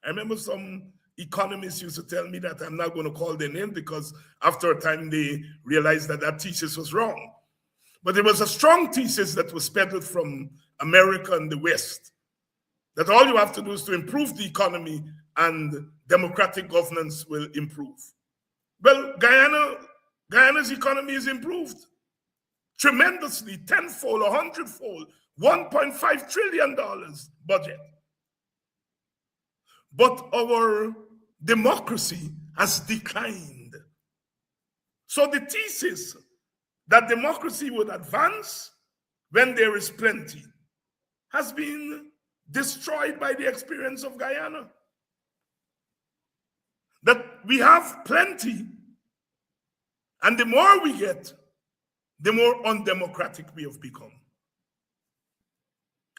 I remember some economists used to tell me that. I'm not going to call their name because after a time they realized that that thesis was wrong. But there was a strong thesis that was peddled from America and the West, that all you have to do is to improve the economy and democratic governance will improve. Well, Guyana's economy is improved tremendously, tenfold, 100-fold, $1.5 trillion budget. But our democracy has declined. So the thesis that democracy would advance when there is plenty has been destroyed by the experience of Guyana. That we have plenty, and the more we get, the more undemocratic we have become.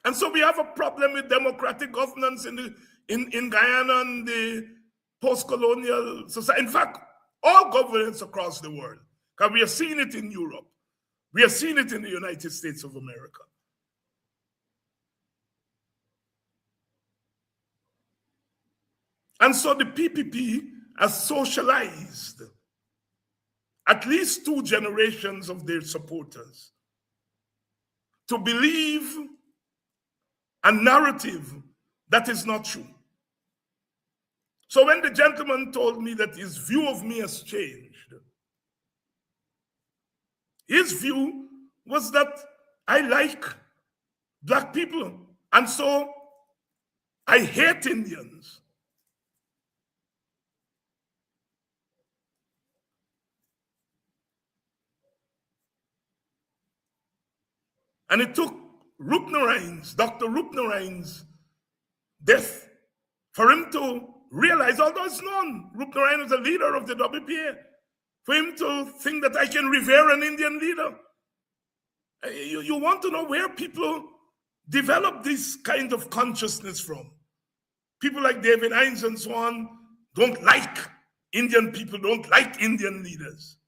And so we have a problem with democratic governance in Guyana and the post-colonial society. In fact, all governance across the world, because we are seeing it in Europe. We are seeing it in the United States of America. And so the PPP has socialized at least 2 generations of their supporters to believe a narrative that is not true. So when the gentleman told me that his view of me has changed, his view was that I like black people, and so I hate Indians. And it took Dr. Roopnaarayan's death for him to realize, although it's known, Roopnaarayan was a leader of the WPA, for him to think that I can revere an Indian leader. You want to know where people develop this kind of consciousness from. People like David Hines and so on don't like Indian people, don't like Indian leaders.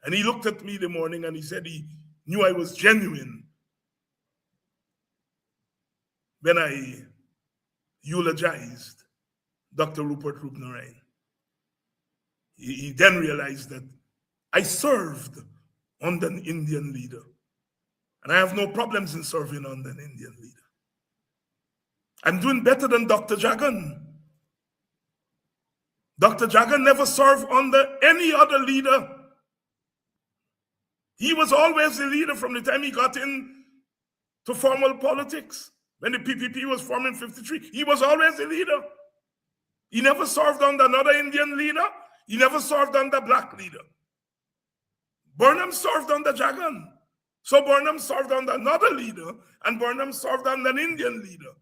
And he looked at me the morning and he said he knew I was genuine when I eulogized Dr. Rupert Roopnaarayan. He then realized that I served under an Indian leader. And I have no problems in serving under an Indian leader. I'm doing better than Dr. Jagan. Dr. Jagan never served under any other leader. He was always the leader from the time he got in to formal politics. When the PPP was formed in 1953, he was always the leader. He never served under another Indian leader. He never served under black leader. Burnham served under Jagan. So Burnham served under another leader, and Burnham served under an Indian leader.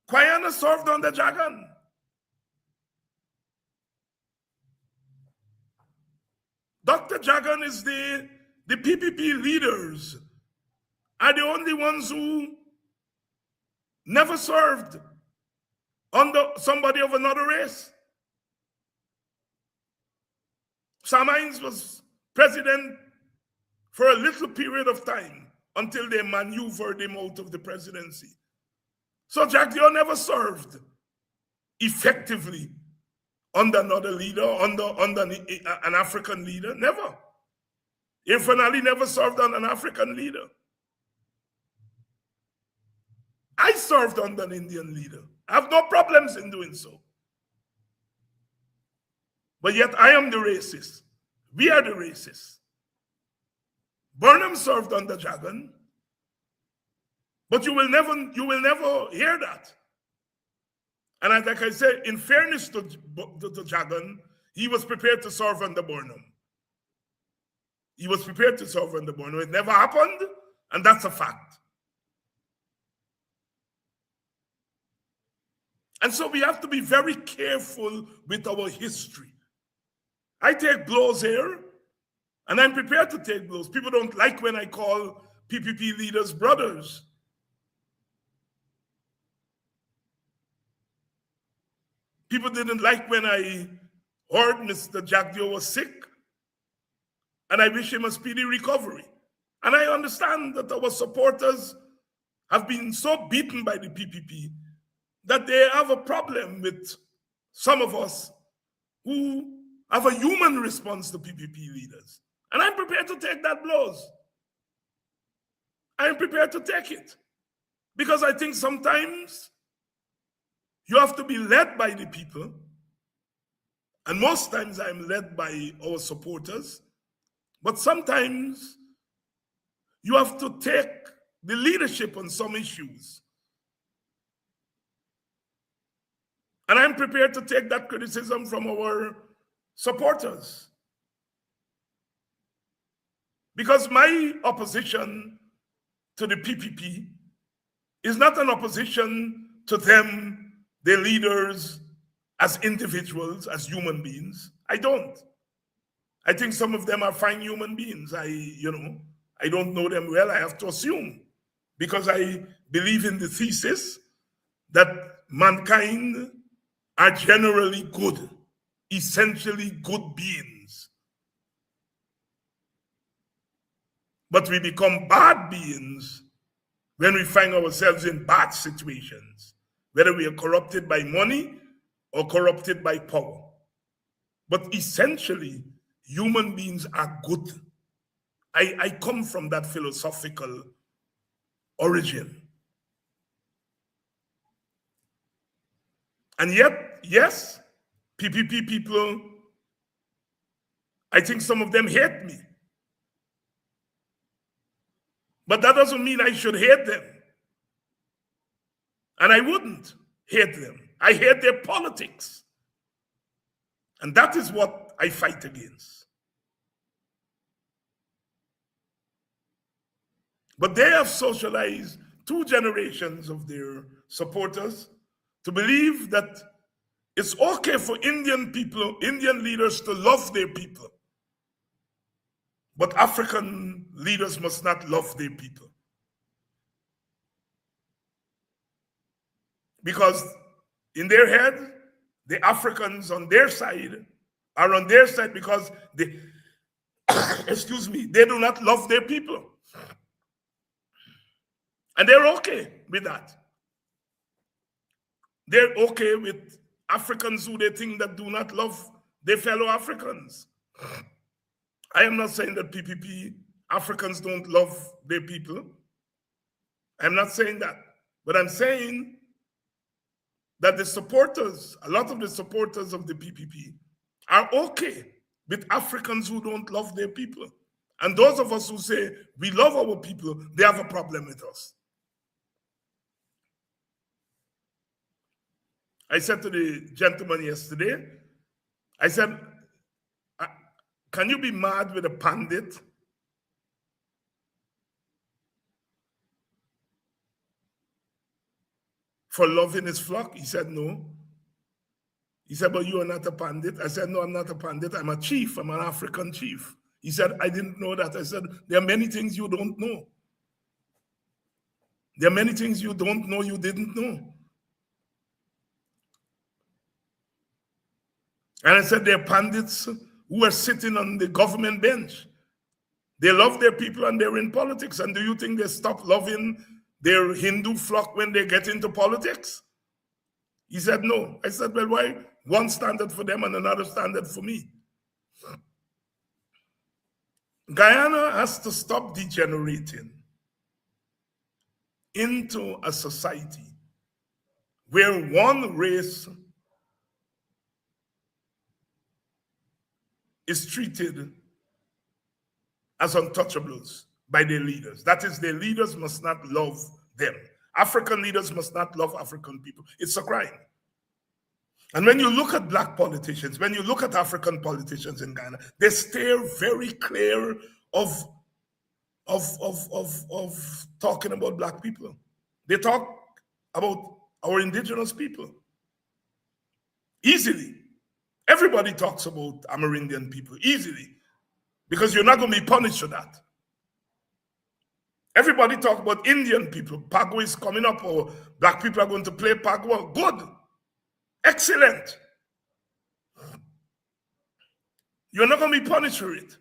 Quayana served under Jagan. Dr. Jagan is the PPP leaders are the only ones who never served under somebody of another race. Sam Hines was president for a little period of time until they maneuvered him out of the presidency. So Jack Dio never served effectively under another leader, under an African leader, never. Irfaan Ali never served under an African leader. I served under an Indian leader. I have no problems in doing so. But yet I am the racist. We are the racists. Burnham served under Jagan, but you will never hear that. And like I said, in fairness to Jagan, he was prepared to serve under Burnham. He was prepared to serve under Burnham. It never happened, and that's a fact. And so we have to be very careful with our history. I take blows here, and I'm prepared to take blows. People don't like when I call PPP leaders brothers. People didn't like when I heard Mr. Jagdio was sick, and I wish him a speedy recovery. And I understand that our supporters have been so beaten by the PPP that they have a problem with some of us who have a human response to PPP leaders. And I'm prepared to take that blows. I'm prepared to take it. Because I think sometimes you have to be led by the people. And most times I'm led by our supporters. But sometimes you have to take the leadership on some issues. And I'm prepared to take that criticism from our supporters. Because my opposition to the PPP is not an opposition to them, their leaders, as individuals, as human beings. I don't. I think some of them are fine human beings. I don't know them well, I have to assume, because I believe in the thesis that mankind are generally good, essentially good beings. But we become bad beings when we find ourselves in bad situations, whether we are corrupted by money or corrupted by power. But essentially, human beings are good. I come from that philosophical origin. And yet, yes, PPP people, I think some of them hate me. But that doesn't mean I should hate them. And I wouldn't hate them. I hate their politics. And that is what I fight against. But they have socialized 2 generations of their supporters to believe that it's okay for Indian people, Indian leaders to love their people. But African leaders must not love their people. Because in their head, the Africans on their side are on their side because they, excuse me, they do not love their people. And they're okay with that. They're okay with Africans who they think that do not love their fellow Africans. I am not saying that PPP Africans don't love their people. I'm not saying that. But I'm saying that the supporters, a lot of the supporters of the PPP are okay with Africans who don't love their people. And those of us who say we love our people, they have a problem with us. I said to the gentleman yesterday, I said, can you be mad with a pandit for loving his flock? He said, no. He said, but you are not a pandit. I said, no, I'm not a pandit. I'm a chief. I'm an African chief. He said, I didn't know that. I said, there are many things you don't know. There are many things you don't know you didn't know. And I said, there are pandits who are sitting on the government bench. They love their people and they're in politics. And do you think they stop loving their Hindu flock when they get into politics? He said, no. I said, well, why one standard for them and another standard for me? Guyana has to stop degenerating into a society where one race is treated as untouchables by their leaders. That is, their leaders must not love them. African leaders must not love African people. It's a crime. And when you look at black politicians, when you look at African politicians in Ghana, they steer very clear of talking about black people. They talk about our indigenous people easily. Everybody talks about Amerindian people easily because you're not going to be punished for that. Everybody talk about Indian people. Pagua is coming up, or black people are going to play Pagua. Good. Excellent. You're not going to be punished for it.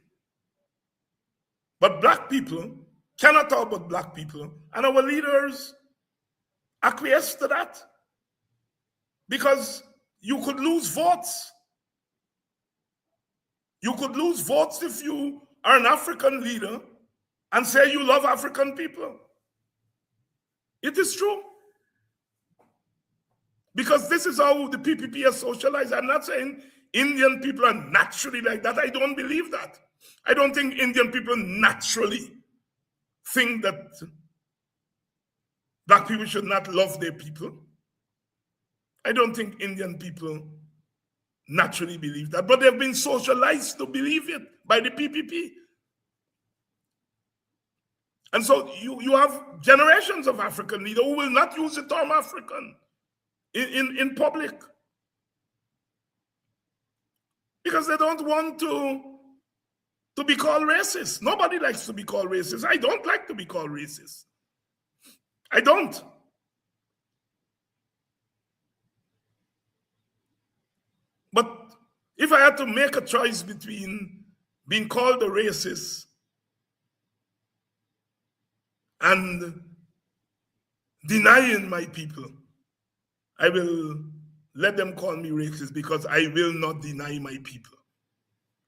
But black people cannot talk about black people, and our leaders acquiesce to that because you could lose votes. You could lose votes if you are an African leader and say you love African people. It is true. Because this is how the PPP is socialized. I'm not saying Indian people are naturally like that. I don't believe that. I don't think Indian people naturally think that black people should not love their people. I don't think Indian people naturally believe that, but they've been socialized to believe it by the PPP. And so you have generations of African leaders who will not use the term African in public because they don't want to be called racist. Nobody likes to be called racist. I don't like to be called racist. I don't. But if I had to make a choice between being called a racist and denying my people, I will let them call me racist because I will not deny my people.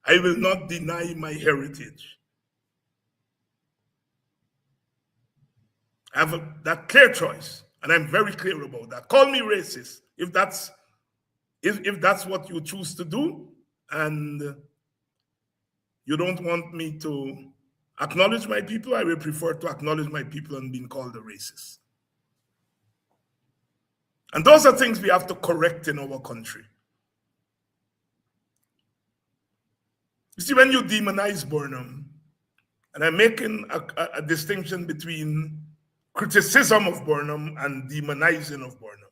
I will not deny my heritage. I have that clear choice, and I'm very clear about that. Call me racist if that's what you choose to do, and you don't want me to acknowledge my people. I will prefer to acknowledge my people and being called a racist. And those are things we have to correct in our country. You see, when you demonize Burnham, and I'm making a distinction between criticism of Burnham and demonizing of Burnham.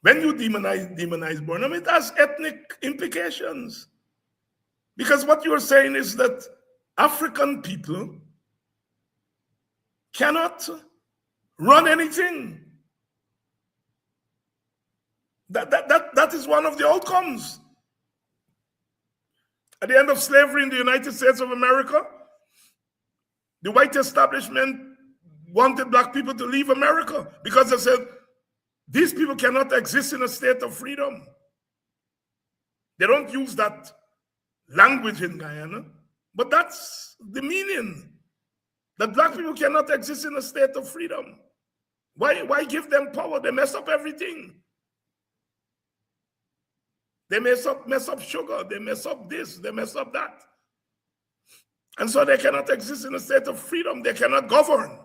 When you demonize Burnham, it has ethnic implications. Because what you're saying is that African people cannot run anything. That is one of the outcomes. At the end of slavery in the United States of America, the white establishment wanted black people to leave America because they said, these people cannot exist in a state of freedom. They don't use that language in Guyana, but that's the meaning, that black people cannot exist in a state of freedom. Why give them power? They mess up everything. They mess up sugar, they mess up this, they mess up that. And so they cannot exist in a state of freedom. They cannot govern.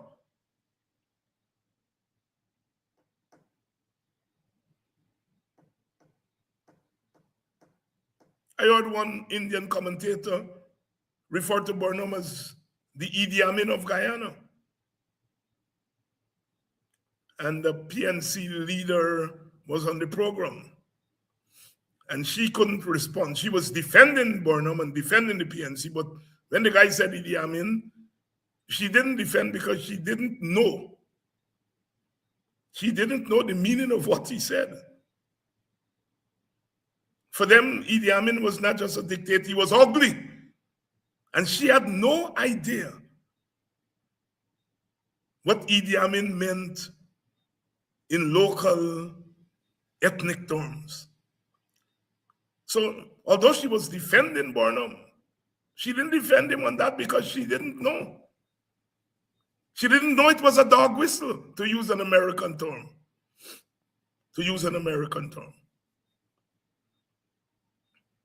I heard one Indian commentator refer to Burnham as the Idi Amin of Guyana. And the PNC leader was on the program. And she couldn't respond. She was defending Burnham and defending the PNC, but when the guy said Idi Amin, she didn't defend because she didn't know. She didn't know the meaning of what he said. For them, Idi Amin was not just a dictator, he was ugly. And she had no idea what Idi Amin meant in local ethnic terms. So, although she was defending Burnham, she didn't defend him on that because she didn't know. She didn't know it was a dog whistle, to use an American term. To use an American term.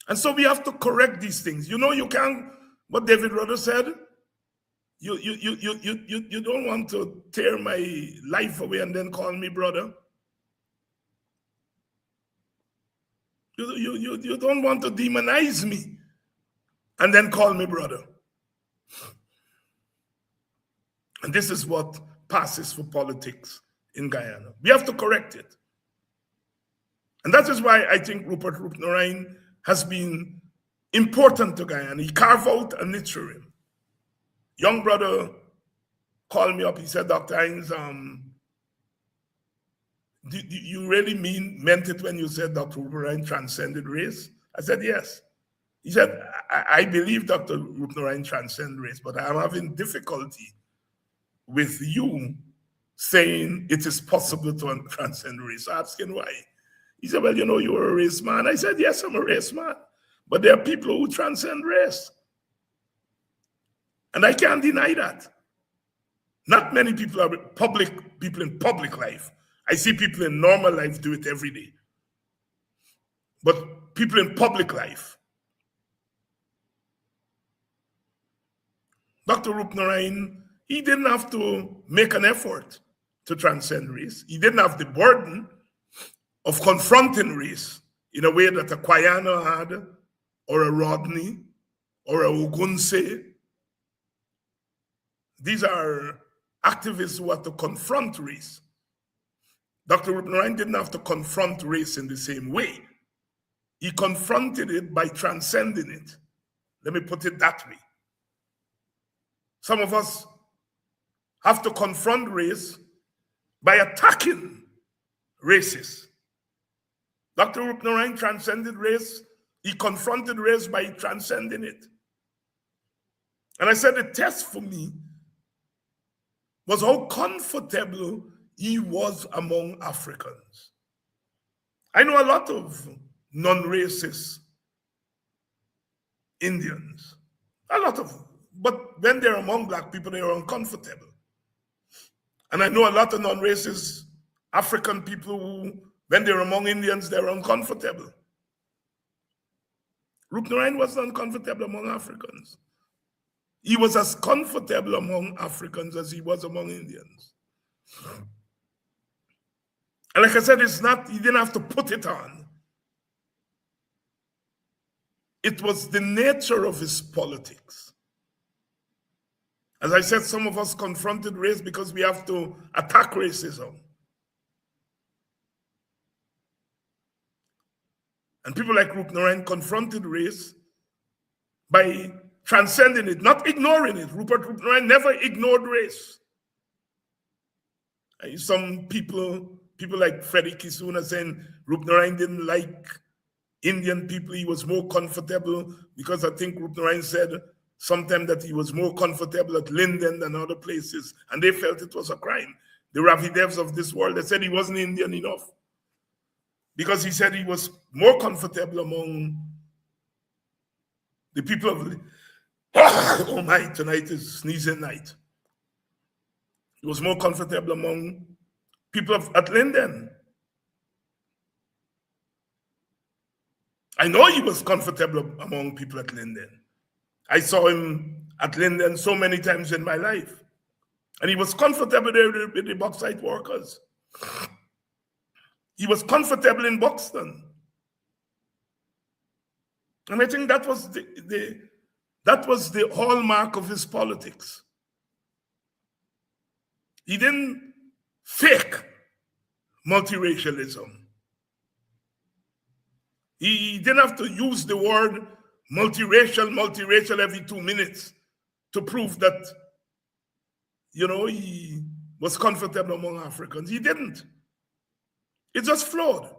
And so we have to correct these things. You know, you can't, what David Rudder said, you don't want to tear my life away and then call me brother. You don't want to demonize me and then call me brother. And this is what passes for politics in Guyana. We have to correct it. And that is why I think Rupert Roopnarine has been important to Guyana. He carved out a niche for him. Young brother called me up. He said, Dr. Hines, do you really meant it when you said Dr. Roopnarine transcended race? I said, yes. He said, I believe Dr. Roopnarine transcended race, but I'm having difficulty with you saying it is possible to transcend race. I asked him why. He said, well, you know, you're a race man. I said, yes, I'm a race man. But there are people who transcend race. And I can't deny that. Not many people are people in public life. I see people in normal life do it every day. But people in public life. Dr. Roopnarine, he didn't have to make an effort to transcend race. He didn't have the burden of confronting race in a way that a Kwayana had, or a Rodney, or a Ogunse. These are activists who have to confront race. Dr. Rupert Ryan didn't have to confront race in the same way. He confronted it by transcending it. Let me put it that way. Some of us have to confront race by attacking races. Dr. Rupert Ryan transcended race. He confronted race by transcending it. And I said the test for me was how comfortable he was among Africans. I know a lot of non-racist Indians, a lot of them, but when they're among Black people, they are uncomfortable. And I know a lot of non-racist African people who, when they're among Indians, they're uncomfortable. Rupert Ryan was uncomfortable among Africans. He was as comfortable among Africans as he was among Indians. And like I said, it's not, he didn't have to put it on. It was the nature of his politics. As I said, some of us confronted race because we have to attack racism. And people like Rupert Ryan confronted race by transcending it, not ignoring it. Rupert Ryan never ignored race. Some people like Freddie Kissoon saying Rupert Ryan didn't like Indian people. He was more comfortable because I think Rupert Ryan said sometime that he was more comfortable at Linden than other places, and they felt it was a crime. The Ravi Devs of this world, they said he wasn't Indian enough because he said he was more comfortable among the people of oh my, tonight is sneezing night. He was more comfortable among people at Linden. I know he was comfortable among people at Linden. I saw him at Linden so many times in my life. And he was comfortable there with the bauxite workers. He was comfortable in Buxton. And I think that was the hallmark of his politics. He didn't fake multiracialism. He didn't have to use the word multiracial every 2 minutes to prove that, he was comfortable among Africans. He didn't. It just flowed.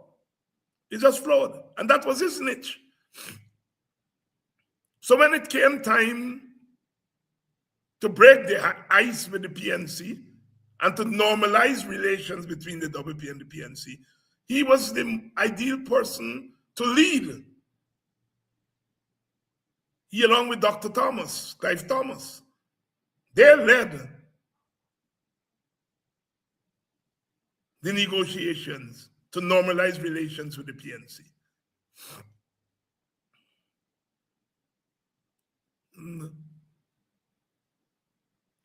It just flowed. And that was his niche. So when it came time to break the ice with the PNC and to normalize relations between the WP and the PNC, he was the ideal person to lead. He, along with Dr. Thomas, Clive Thomas, they led the negotiations to normalize relations with the PNC.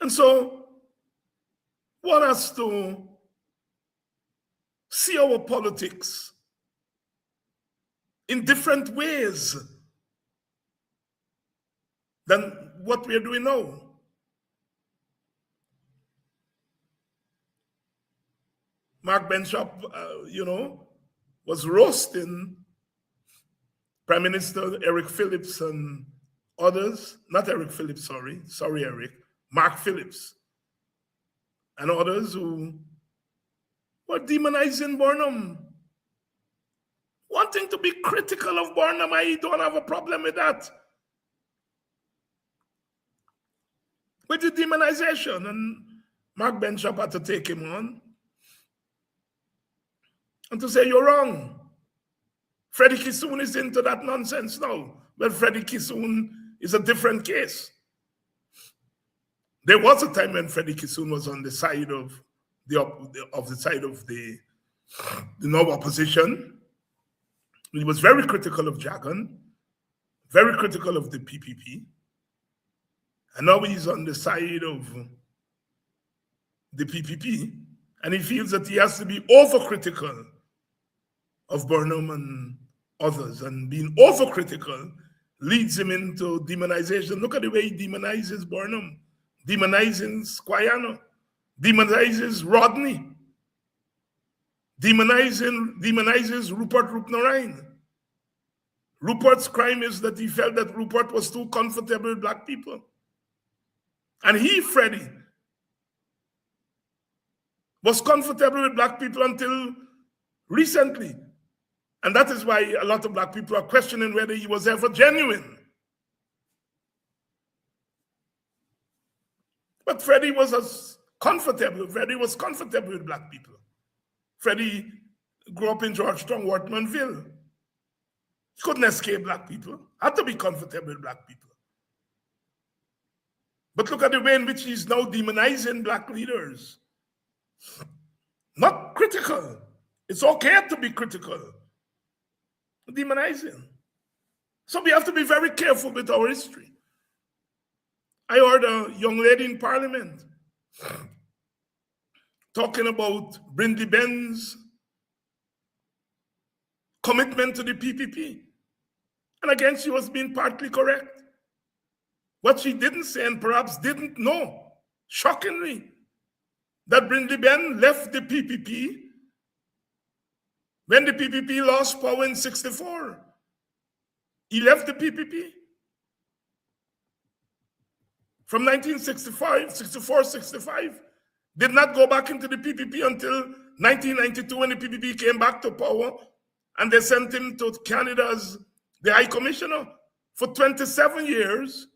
And so, one has to see our politics in different ways than what we are doing now. Mark Benschop, was roasting Prime Minister Eric Phillips and others, not Eric Phillips, sorry Eric, Mark Phillips, and others who were demonizing Burnham. Wanting to be critical of Burnham, I don't have a problem with that. With the demonization, and Mark Benschop had to take him on and to say, you're wrong. Freddie Kissoon is into that nonsense now. Well, Freddie Kissoon is a different case. There was a time when Freddie Kissoon was on the side of the no opposition. He was very critical of Jagan, very critical of the PPP. And now he's on the side of the PPP, and he feels that he has to be overcritical of Burnham and others, and being overcritical leads him into demonization. Look at the way he demonizes Burnham. demonizing Squayano, demonizes Rodney, demonizes Rupert Rupnarine. Rupert's crime is that he felt that Rupert was too comfortable with black people. And he, Freddie, was comfortable with black people until recently. And that is why a lot of black people are questioning whether he was ever genuine. But Freddie was comfortable with black people. Freddie grew up in Georgetown, Wortmanville. He couldn't escape black people, had to be comfortable with black people. But look at the way in which he's now demonizing black leaders. Not critical. It's okay to be critical. Demonizing. So we have to be very careful with our history. I heard a young lady in Parliament talking about Brindy Ben's commitment to the PPP. And again, she was being partly correct. What she didn't say and perhaps didn't know, shockingly, that Brindy Ben left the PPP when the PPP lost power in 1964. He left the PPP. From 1965, 64, 65, did not go back into the PPP until 1992 when the PPP came back to power and they sent him to Canada as the High Commissioner. For 27 years,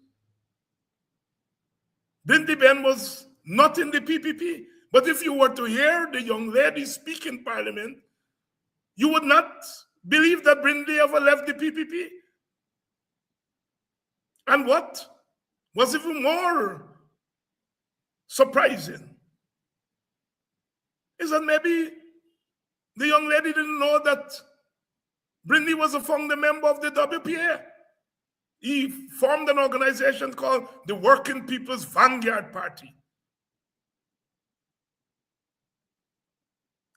Brindy Ben was not in the PPP. But if you were to hear the young lady speak in Parliament, you would not believe that Brindy ever left the PPP. And what was even more surprising is that maybe the young lady didn't know that Brindy was a founding member of the WPA. He formed an organization called the Working People's Vanguard Party.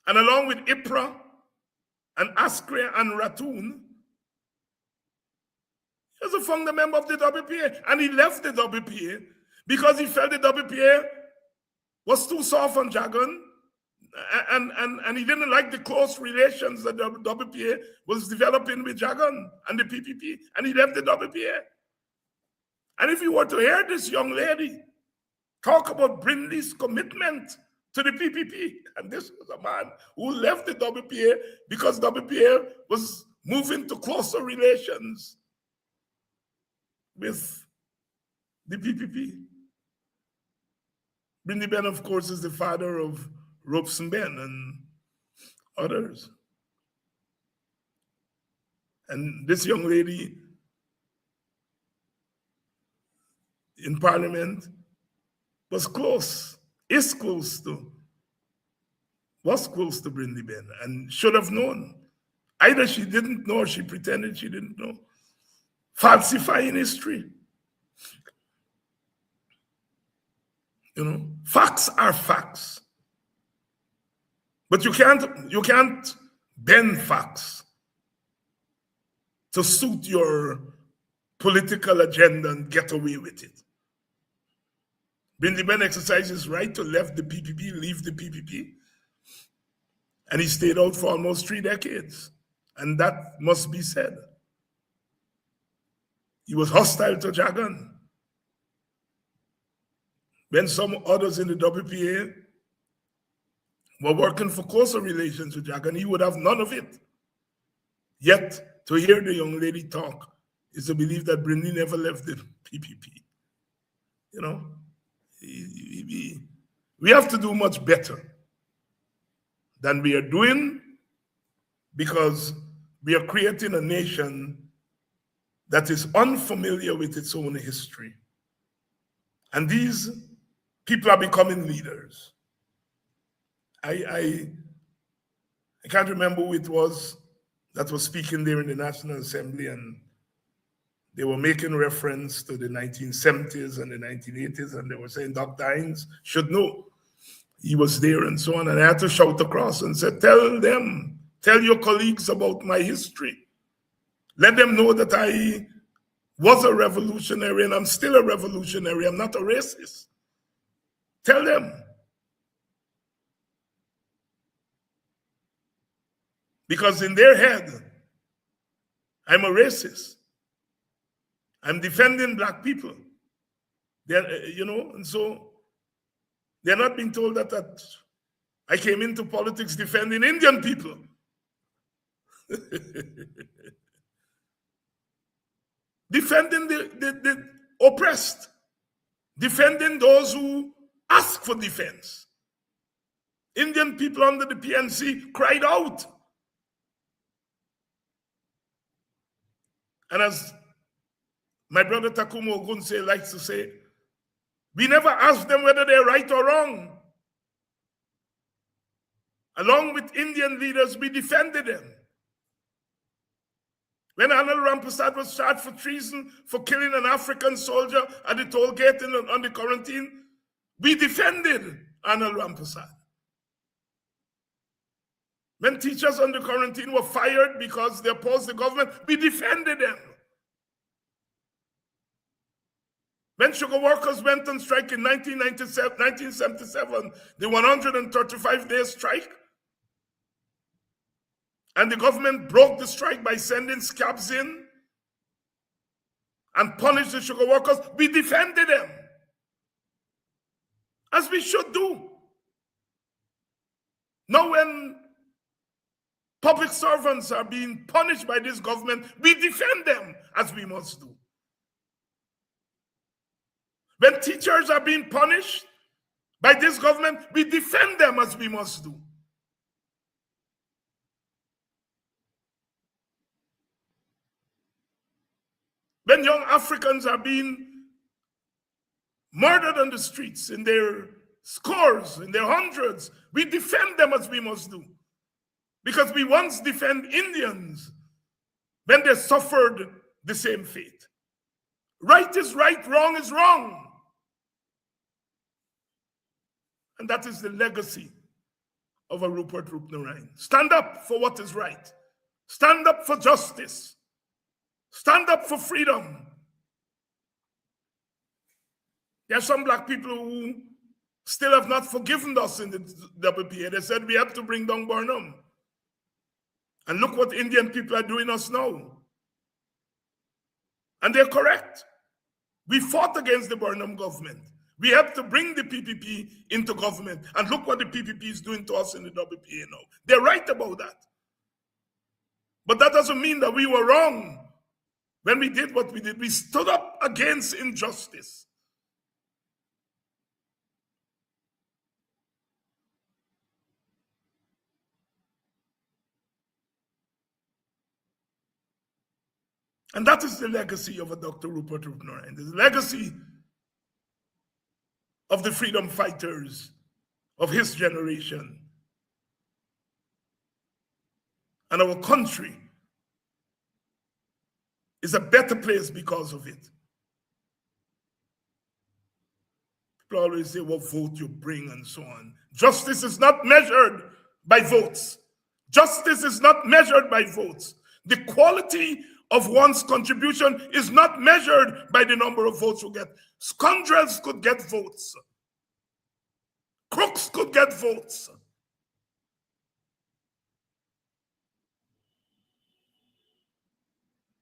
And along with IPRA and ASCRE and Ratoon, he was a founding member of the WPA. And he left the WPA because he felt the WPA was too soft on Jagan, and he didn't like the close relations that the WPA was developing with Jagan and the PPP, and he left the WPA. And if you were to hear this young lady talk about Brindy's commitment to the PPP, and this was a man who left the WPA because WPA was moving to closer relations with the PPP. Brindy Ben, of course, is the father of Robeson Ben and others. And this young lady in Parliament was close to Brindy Ben and should have known. Either she didn't know or she pretended she didn't know. Falsifying history. You know, facts are facts. But you can't bend facts to suit your political agenda and get away with it. Brindy Ben exercised his right to leave the PPP, and he stayed out for almost 3 decades. And that must be said. He was hostile to Jagan. When some others in the WPA were working for closer relations with Jagan, he would have none of it. Yet, to hear the young lady talk is to believe that Brindy never left the PPP. You know, we have to do much better than we are doing, because we are creating a nation that is unfamiliar with its own history. And these people are becoming leaders. I can't remember who it was that was speaking there in the National Assembly, and they were making reference to the 1970s and the 1980s, and they were saying Dr. Hines should know. He was there and so on, and I had to shout across and say, tell your colleagues about my history. Let them know that I was a revolutionary and I'm still a revolutionary. I'm not a racist. Tell them. Because in their head, I'm a racist. I'm defending black people. They're, you know, and so they're not being told that I came into politics defending Indian people. Defending the oppressed. Defending those who ask for defense. Indian people under the PNC cried out. And as my brother Takumo Ogunse likes to say, we never asked them whether they're right or wrong. Along with Indian leaders, we defended them. When Anil Rampersad was charged for treason for killing an African soldier at the toll gate on the quarantine, we defended Anil Rampersad. When teachers on the quarantine were fired because they opposed the government, we defended them. When sugar workers went on strike in 1977, the 135-day strike, and the government broke the strike by sending scabs in and punished the sugar workers, we defended them, as we should do. Now when public servants are being punished by this government, we defend them, as we must do. When teachers are being punished by this government, we defend them, as we must do. When young Africans are being murdered on the streets in their scores, in their hundreds, we defend them, as we must do. Because we once defend Indians when they suffered the same fate. Right is right, wrong is wrong. And that is the legacy of a Rupert Roopnarine. Stand up for what is right. Stand up for justice. Stand up for freedom. There are some black people who still have not forgiven us in the WPA. They said we have to bring down Burnham. And look what Indian people are doing us now. And they're correct. We fought against the Burnham government. We have to bring the PPP into government. And look what the PPP is doing to us in the WPA now. They're right about that. But that doesn't mean that we were wrong when we did what we did. We stood up against injustice. And that is the legacy of a Dr. Rupert Roopnarine. The legacy of the freedom fighters of his generation. And our country is a better place because of it. People always say what vote you bring and so on. Justice is not measured by votes. Justice is not measured by votes. The quality of one's contribution is not measured by the number of votes you get. Scoundrels could get votes. Crooks could get votes.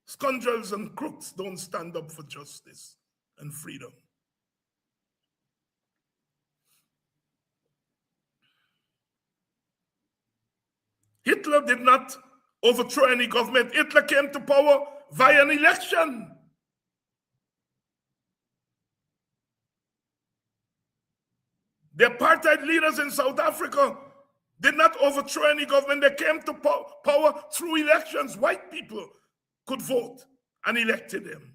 Scoundrels and crooks don't stand up for justice and freedom. Hitler did not overthrow any government. Hitler came to power via an election. The apartheid leaders in South Africa did not overthrow any government. They came to power through elections. White people could vote and elected them.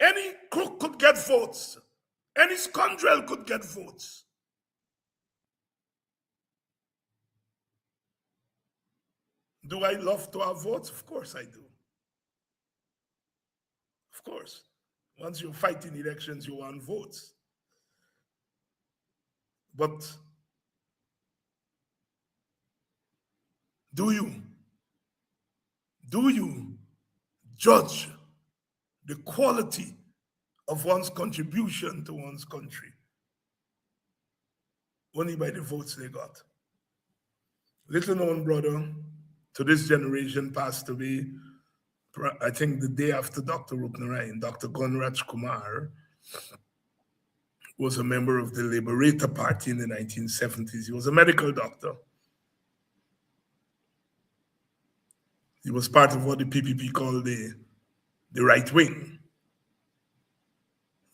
Any crook could get votes. Any scoundrel could get votes. Do I love to have votes? Of course I do. Of course. Once you fight in elections, you want votes. But do you judge the quality of one's contribution to one's country only by the votes they got. Little known brother to this generation passed away, I think the day after Dr. Rupnarayan. Dr. Gunraj Kumar was a member of the Liberator Party in the 1970s. He was a medical doctor. He was part of what the PPP called the right wing.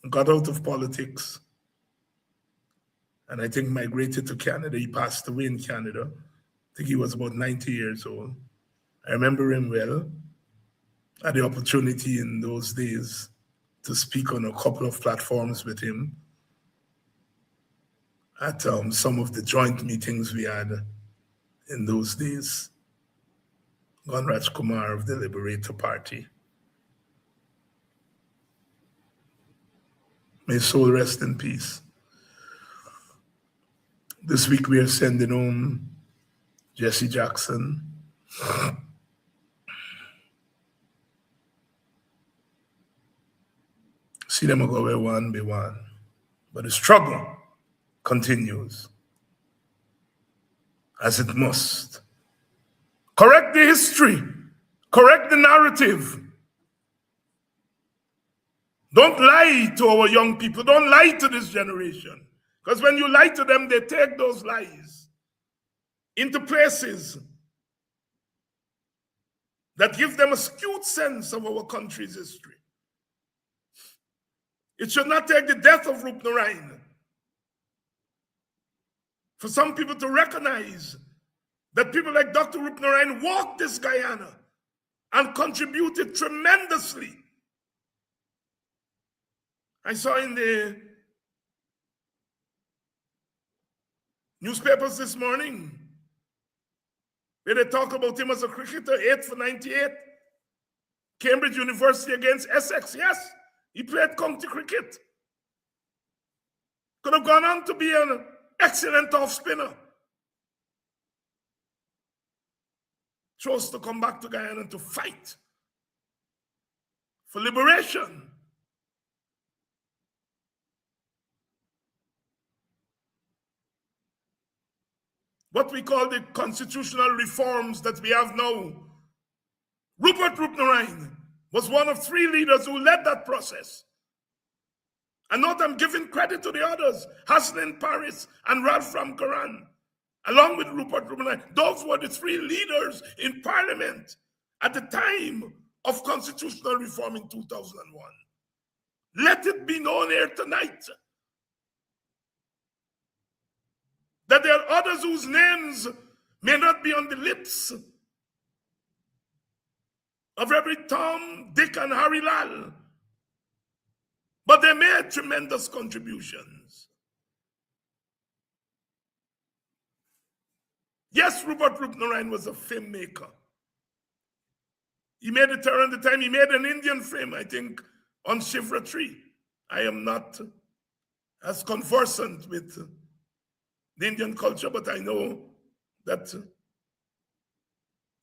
Got out of politics, and I think migrated to Canada. He passed away in Canada. I think he was about 90 years old. I remember him well. I had the opportunity in those days to speak on a couple of platforms with him at some of the joint meetings we had in those days. Gunraj Kumar of the Liberator Party. May his soul rest in peace. This week we are sending home Jesse Jackson. See them go where one be one. But the struggle continues, as it must. Correct the history. Correct the narrative. Don't lie to our young people. Don't lie to this generation. Because when you lie to them, they take those lies into places that give them a skewed sense of our country's history. It should not take the death of Rupnarayan for some people to recognize that people like Dr. Rupnarayan walked this Guyana and contributed tremendously. I saw in the newspapers this morning where they talk about him as a cricketer, 8 for 98. Cambridge University against Essex, yes, he played county cricket. Could have gone on to be an excellent off spinner. Chose to come back to Guyana to fight for liberation. What we call the constitutional reforms that we have now. Rupert Rupnarayan was one of 3 leaders who led that process. And note I'm giving credit to the others, Haslin Paris and Ralph Ramkaran, along with Rupert Rupnarayan. Those were the 3 leaders in Parliament at the time of constitutional reform in 2001. Let it be known here tonight that there are others whose names may not be on the lips of every Tom, Dick, and Harry Lal, but they made tremendous contributions. Yes, Rupert Rupnarayan was a film maker. He made it around the time he made an Indian film, I think, on Shivratri. I am not as conversant with the Indian culture, but I know that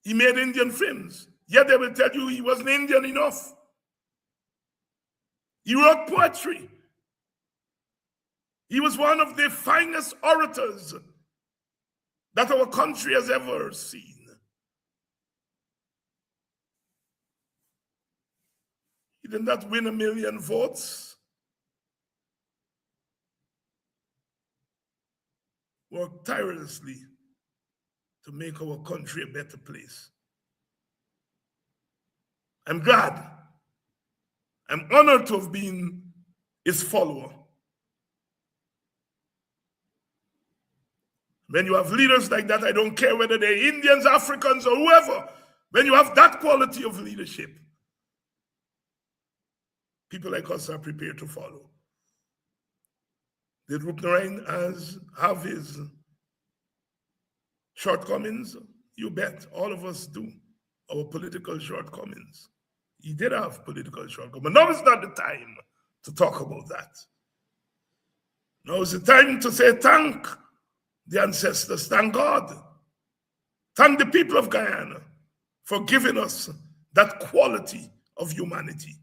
he made Indian films. Yet they will tell you he wasn't Indian enough. He wrote poetry. He was one of the finest orators that our country has ever seen. He did not win 1 million votes. Worked tirelessly to make our country a better place. I'm glad. I'm honored to have been his follower. When you have leaders like that, I don't care whether they're Indians, Africans, or whoever, when you have that quality of leadership, people like us are prepared to follow. Did Rupnarayan have his shortcomings? You bet. All of us do. Our political shortcomings. He did have political shortcomings. But now is not the time to talk about that. Now is the time to say thank the ancestors, thank God. Thank the people of Guyana for giving us that quality of humanity.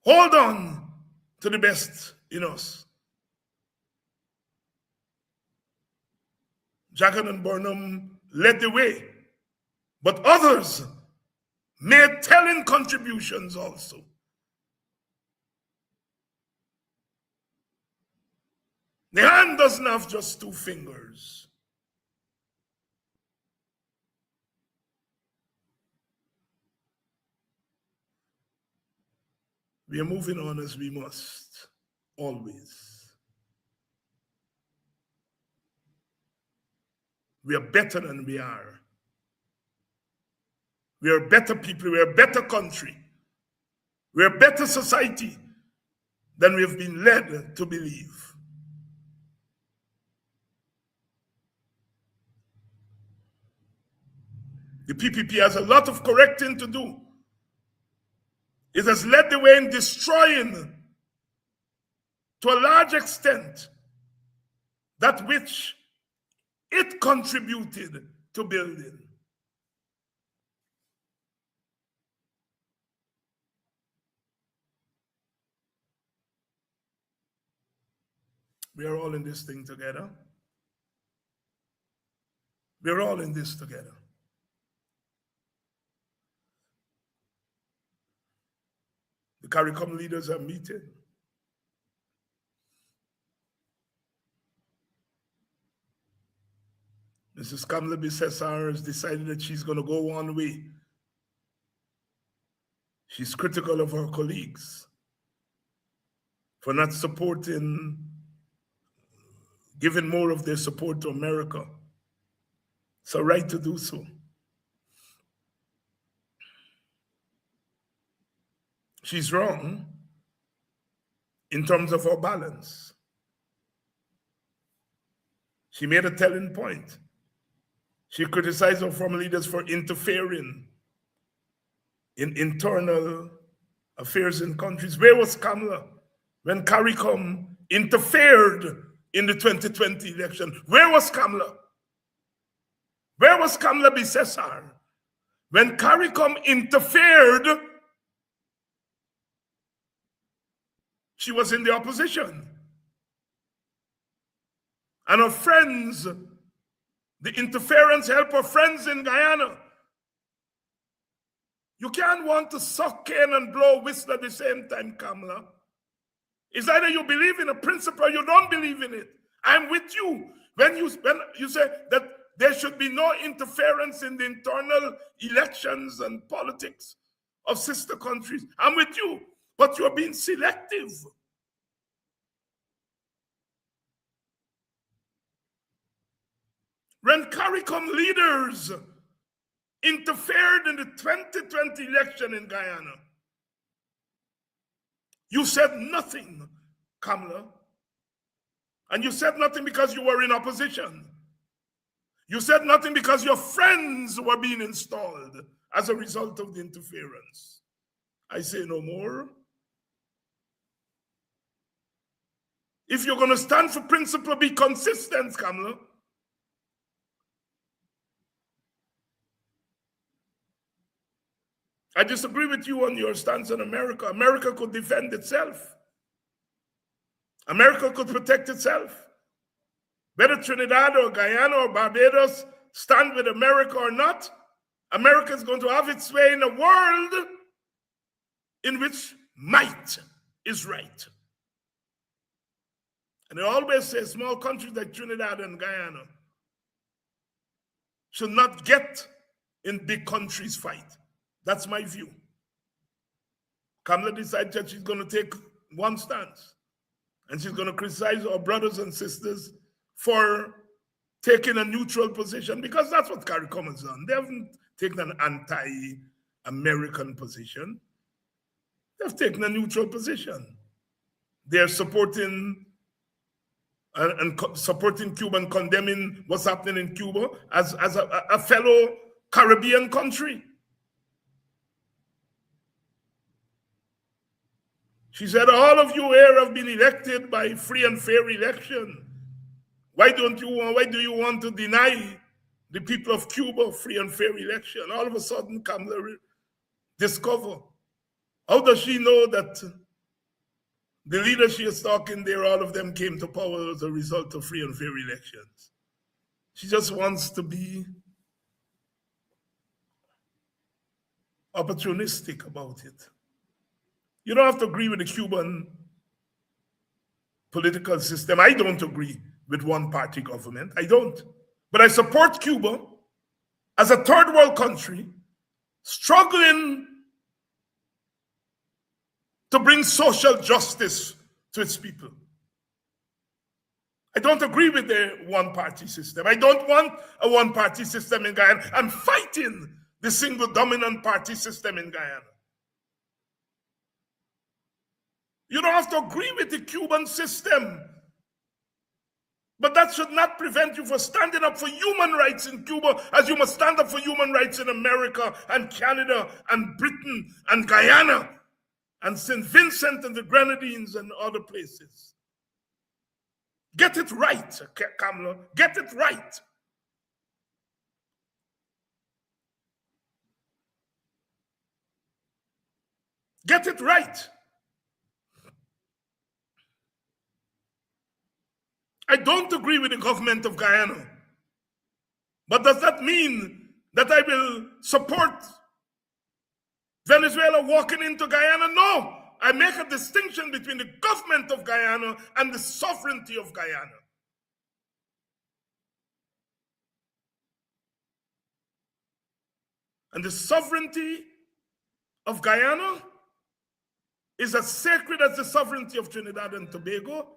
hold on to the best in us. Jackson and Burnham led the way, but others made telling contributions also. The hand doesn't have just two fingers. We are moving on as we must, always. We are better than we are. We are better people, we are a better country. We are a better society than we have been led to believe. The PPP has a lot of correcting to do. It has led the way in destroying, to a large extent, that which it contributed to building. We are all in this thing together. We're all in this together. The CARICOM leaders are meeting. Mrs. Kamla Bissessar has decided that she's going to go one way. She's critical of her colleagues for not supporting, giving more of their support to America. It's a right to do so. She's wrong in terms of her balance. She made a telling point. She criticized her former leaders for interfering in internal affairs in countries. Where was Kamla when CARICOM interfered in the 2020 election? Where was Kamla? Where was Kamla Bissessar when CARICOM interfered? She was in the opposition. And her friends, the interference helped her friends in Guyana. You can't want to suck cane and blow whistle at the same time, Kamla. It's either you believe in a principle or you don't believe in it. I'm with you. When you say that there should be no interference in the internal elections and politics of sister countries, I'm with you. But you're being selective. When CARICOM leaders interfered in the 2020 election in Guyana, you said nothing, Kamla. And you said nothing because you were in opposition. You said nothing because your friends were being installed as a result of the interference. I say no more. If you're going to stand for principle, be consistent, Kamla. I disagree with you on your stance on America. America could defend itself. America could protect itself. Whether Trinidad or Guyana or Barbados stand with America or not, America is going to have its way in a world in which might is right. And I always say small countries like Trinidad and Guyana should not get in big countries' fight. That's my view. Kamla decided that she's going to take one stance. And she's going to criticize our brothers and sisters for taking a neutral position, because that's what CARICOM has done. They haven't taken an anti-American position. They've taken a neutral position. They're supporting supporting Cuba and condemning what's happening in Cuba as a fellow Caribbean country. She said, all of you here have been elected by free and fair election. Why do you want to deny the people of Cuba free and fair election? All of a sudden, Kamla discover. How does she know that The leaders she is talking there, all of them came to power as a result of free and fair elections. She just wants to be opportunistic about it. You don't have to agree with the Cuban political system. I don't agree with one-party government. I don't. But I support Cuba as a third world country struggling to bring social justice to its people. I don't agree with the one-party system. I don't want a one-party system in Guyana. I'm fighting the single dominant party system in Guyana. You don't have to agree with the Cuban system, but that should not prevent you from standing up for human rights in Cuba as you must stand up for human rights in America and Canada and Britain and Guyana and St. Vincent and the Grenadines and other places. Get it right, Kamala. Get it right. Get it right. I don't agree with the government of Guyana. But does that mean that I will support Venezuela walking into Guyana? No. I make a distinction between the government of Guyana and the sovereignty of Guyana. And the sovereignty of Guyana is as sacred as the sovereignty of Trinidad and Tobago,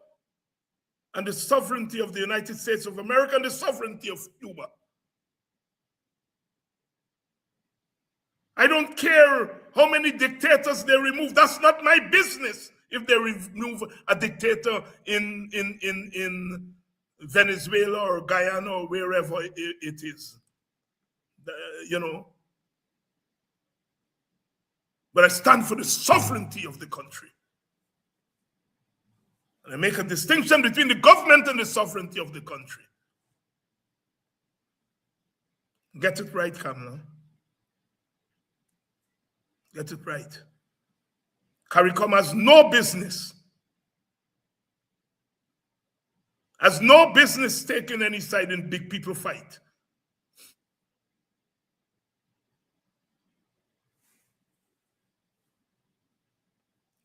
and the sovereignty of the United States of America, and the sovereignty of Cuba. I don't care how many dictators they remove. That's not my business if they remove a dictator in Venezuela or Guyana or wherever it is. You know. But I stand for the sovereignty of the country. And I make a distinction between the government and the sovereignty of the country. Get it right, Kamala. Get it right. CARICOM has no business taking any side in big people fight.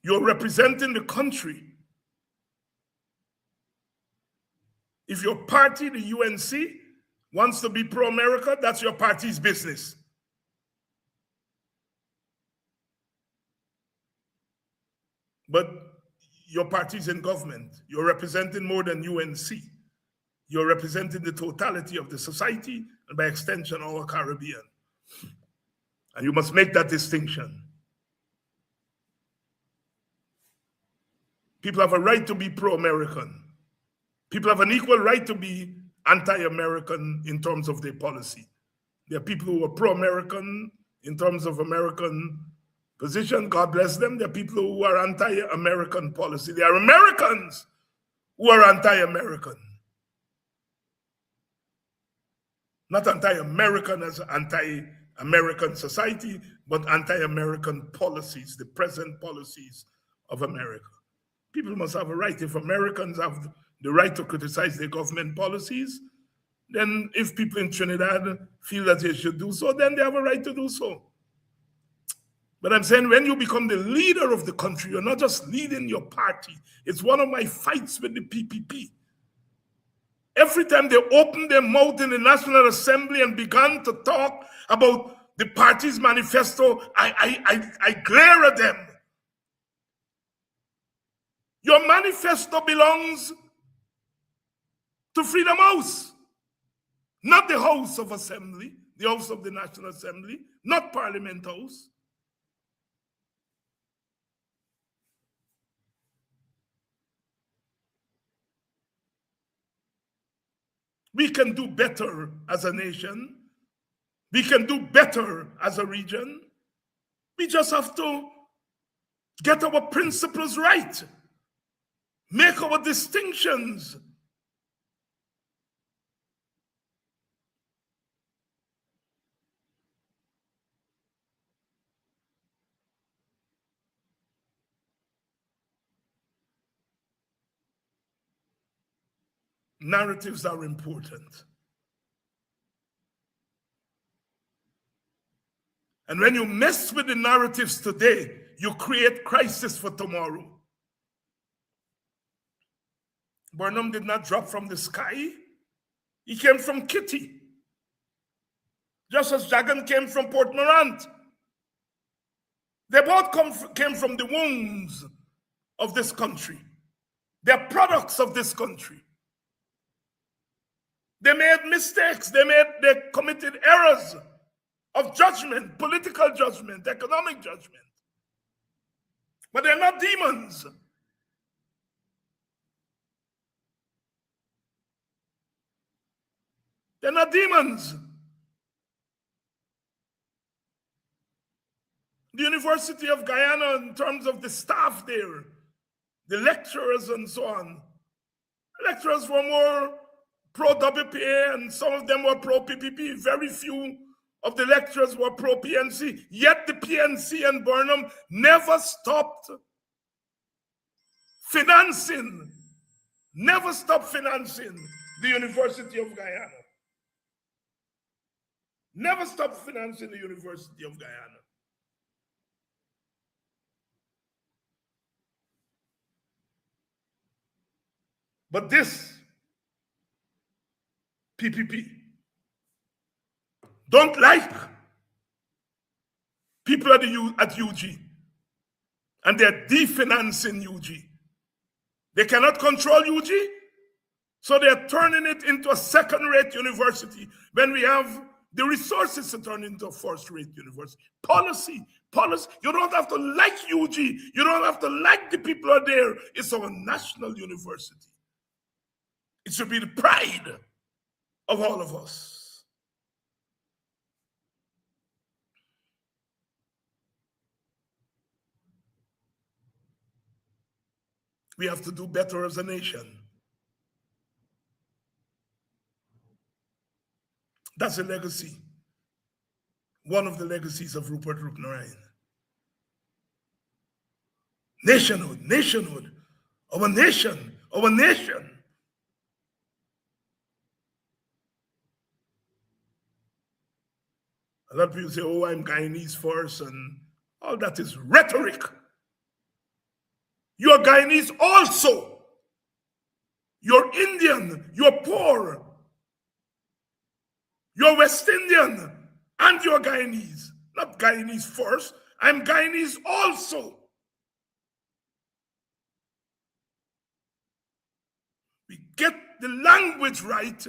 You're representing the country. If your party, the UNC, wants to be pro-America, that's your party's business. But your party's in government. You're representing more than UNC. You're representing the totality of the society and by extension, our Caribbean. And you must make that distinction. People have a right to be pro-American. People have an equal right to be anti-American in terms of their policy. There are people who are pro-American in terms of American position. God bless them. There are people who are anti-American policy. There are Americans who are anti-American. Not anti-American as anti-American society, but anti-American policies, the present policies of America. People must have a right. If Americans have the right to criticize their government policies, then if people in Trinidad feel that they should do so, then they have a right to do so. But I'm saying when you become the leader of the country, you're not just leading your party. It's one of my fights with the PPP. Every time they opened their mouth in the National Assembly and began to talk about the party's manifesto, I glare at them. Your manifesto belongs to Freedom House, not the House of Assembly, the House of the National Assembly, not Parliament House. We can do better as a nation. We can do better as a region. We just have to get our principles right, make our distinctions. narratives are important. And when you mess with the narratives today, you create crisis for tomorrow. Burnham did not drop from the sky. He came from Kitty. Just as Jagan came from Port Morant. They both came from the wombs of this country. They're products of this country. They made mistakes. They committed errors of judgment, political judgment, economic judgment. But they're not demons. They're not demons. The University of Guyana, in terms of the staff there, the lecturers and so on, lecturers were more pro-WPA and some of them were pro-PPP. Very few of the lecturers were pro-PNC. Yet the PNC and Burnham never stopped financing, the University of Guyana. Never stopped financing the University of Guyana. But this PPP don't like people at UG, and they're definancing UG. They cannot control UG, so they're turning it into a second-rate university when we have the resources to turn into a first-rate university. Policy. You don't have to like UG. You don't have to like the people out there. It's our national university. It should be the pride of all of us. We have to do better as a nation. That's a legacy. One of the legacies of Rupert Roopnarine. Nationhood. Our nation. A lot of people say, oh, I'm Guyanese first, and all that is rhetoric. You're Guyanese also. You're Indian, you're poor. You're West Indian, and you're Guyanese. Not Guyanese first, I'm Guyanese also. We get the language right,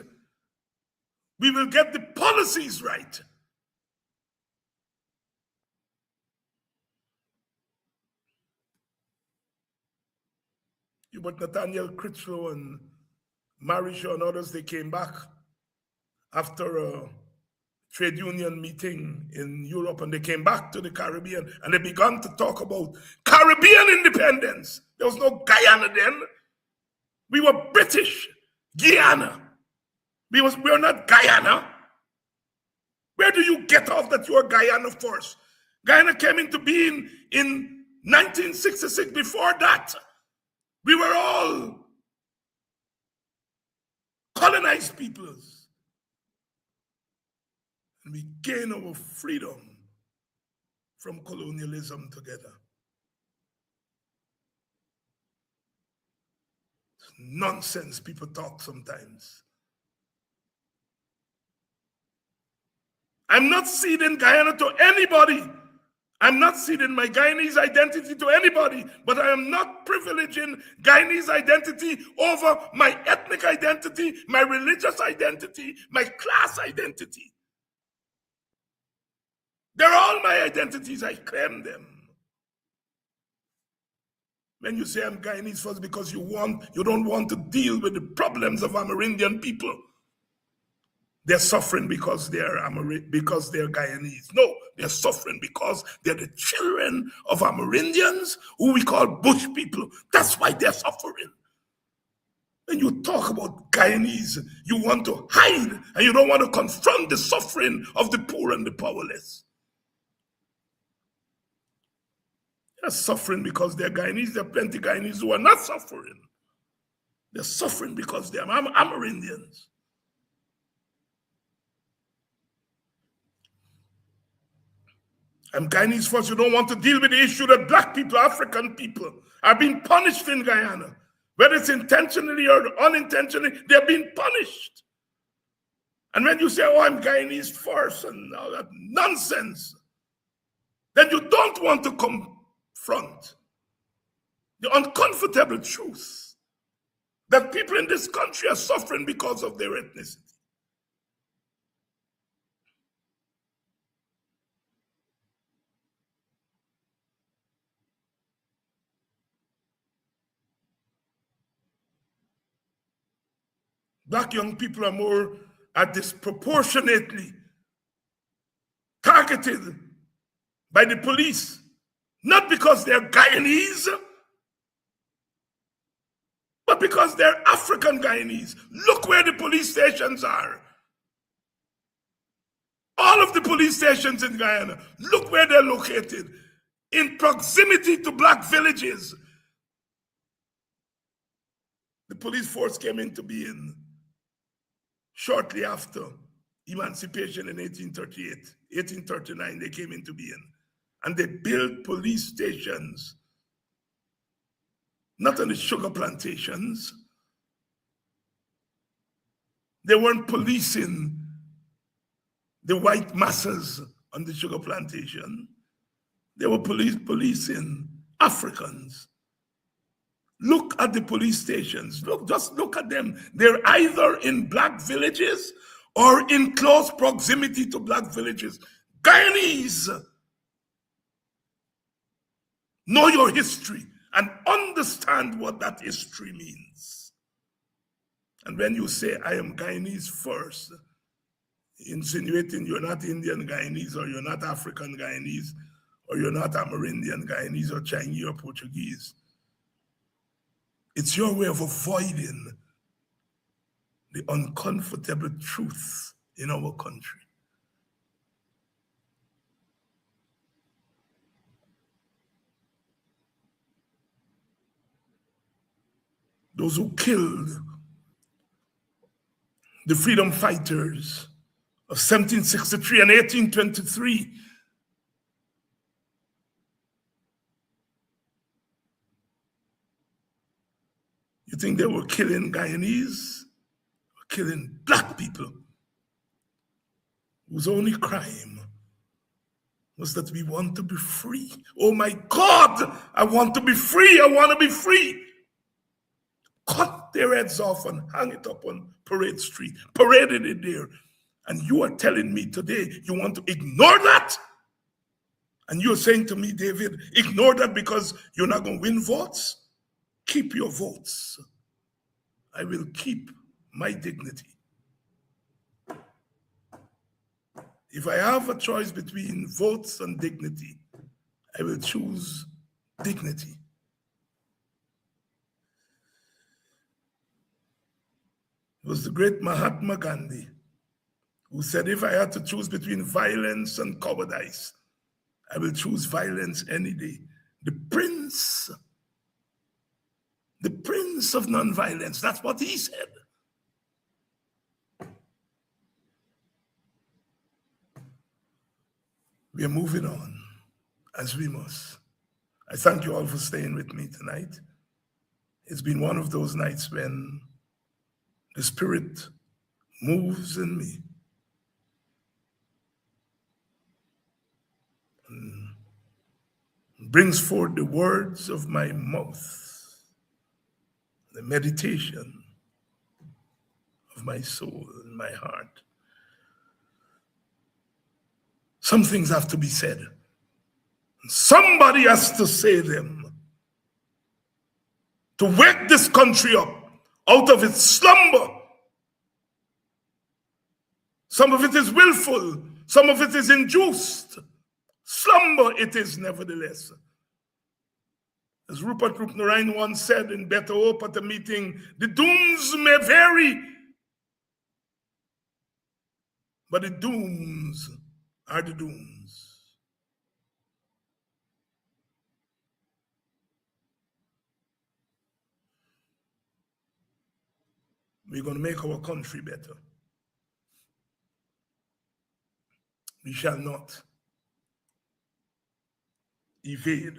we will get the policies right. But Nathaniel Critchlow and Marisha and others, they came back after a trade union meeting in Europe, and they came back to the Caribbean and they began to talk about Caribbean independence. There was no Guyana then. We were British Guyana. We were not Guyana. Where do you get off that you are Guyana first? Guyana came into being in 1966. Before that, we were all colonized peoples. And we gained our freedom from colonialism together. It's nonsense people talk sometimes. I'm not ceding Guyana to anybody. I'm not ceding my Guyanese identity to anybody, but I am not privileging Guyanese identity over my ethnic identity, my religious identity, my class identity. They're all my identities. I claim them. When you say I'm Guyanese first because you don't want to deal with the problems of Amerindian people. They're suffering because they're Guyanese. No, they're suffering because they're the children of Amerindians, who we call bush people. That's why they're suffering. When you talk about Guyanese, you want to hide and you don't want to confront the suffering of the poor and the powerless. They're suffering because they're Guyanese. There are plenty of Guyanese who are not suffering. They're suffering because they're Amerindians. I'm Guyanese first. You don't want to deal with the issue that black people, African people, are being punished in Guyana. Whether it's intentionally or unintentionally, they're being punished. And when you say, oh, I'm Guyanese first and all that nonsense, then you don't want to confront the uncomfortable truth that people in this country are suffering because of their ethnicity. Black young people are disproportionately targeted by the police, not because they're Guyanese, but because they're African Guyanese. Look where the police stations are. All of the police stations in Guyana, look where they're located, in proximity to black villages. The police force came into being shortly after emancipation in 1838, 1839, they came into being. And they built police stations, not on the sugar plantations. They weren't policing the white masses on the sugar plantation. They were policing Africans. Look at the police stations. Just look at them. They're either in black villages or in close proximity to black villages. Guyanese, know your history and understand what that history means. And when you say, I am Guyanese first, insinuating you're not Indian Guyanese, or you're not African Guyanese, or you're not Amerindian Guyanese, or Chinese or Portuguese, it's your way of avoiding the uncomfortable truth in our country. Those who killed the freedom fighters of 1763 and 1823, you think they were killing Guyanese or killing black people whose only crime was that we want to be free? Oh my God, I want to be free. I want to be free. Cut their heads off and hang it up on Parade Street, paraded it there. And you are telling me today you want to ignore that? And you're saying to me, David, ignore that because you're not going to win votes? Keep your votes. I will keep my dignity. If I have a choice between votes and dignity, I will choose dignity. It was the great Mahatma Gandhi who said, if I had to choose between violence and cowardice, I will choose violence any day. The prince of nonviolence, that's what he said. We are moving on as we must. I thank you all for staying with me tonight. It's been one of those nights when the Spirit moves in me. And brings forth the words of my mouth, the meditation of my soul and my heart. Some things have to be said. Somebody has to say them to wake this country up out of its slumber. Some of it is willful, some of it is induced. Slumber it is nevertheless. As Rupert Roopnarine once said in Better Hope at a meeting, the dooms may vary, but the dooms are the dooms. We're going to make our country better. We shall not evade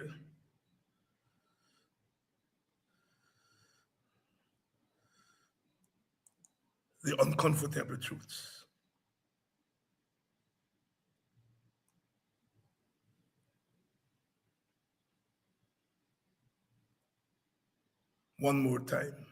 the uncomfortable truths. One more time.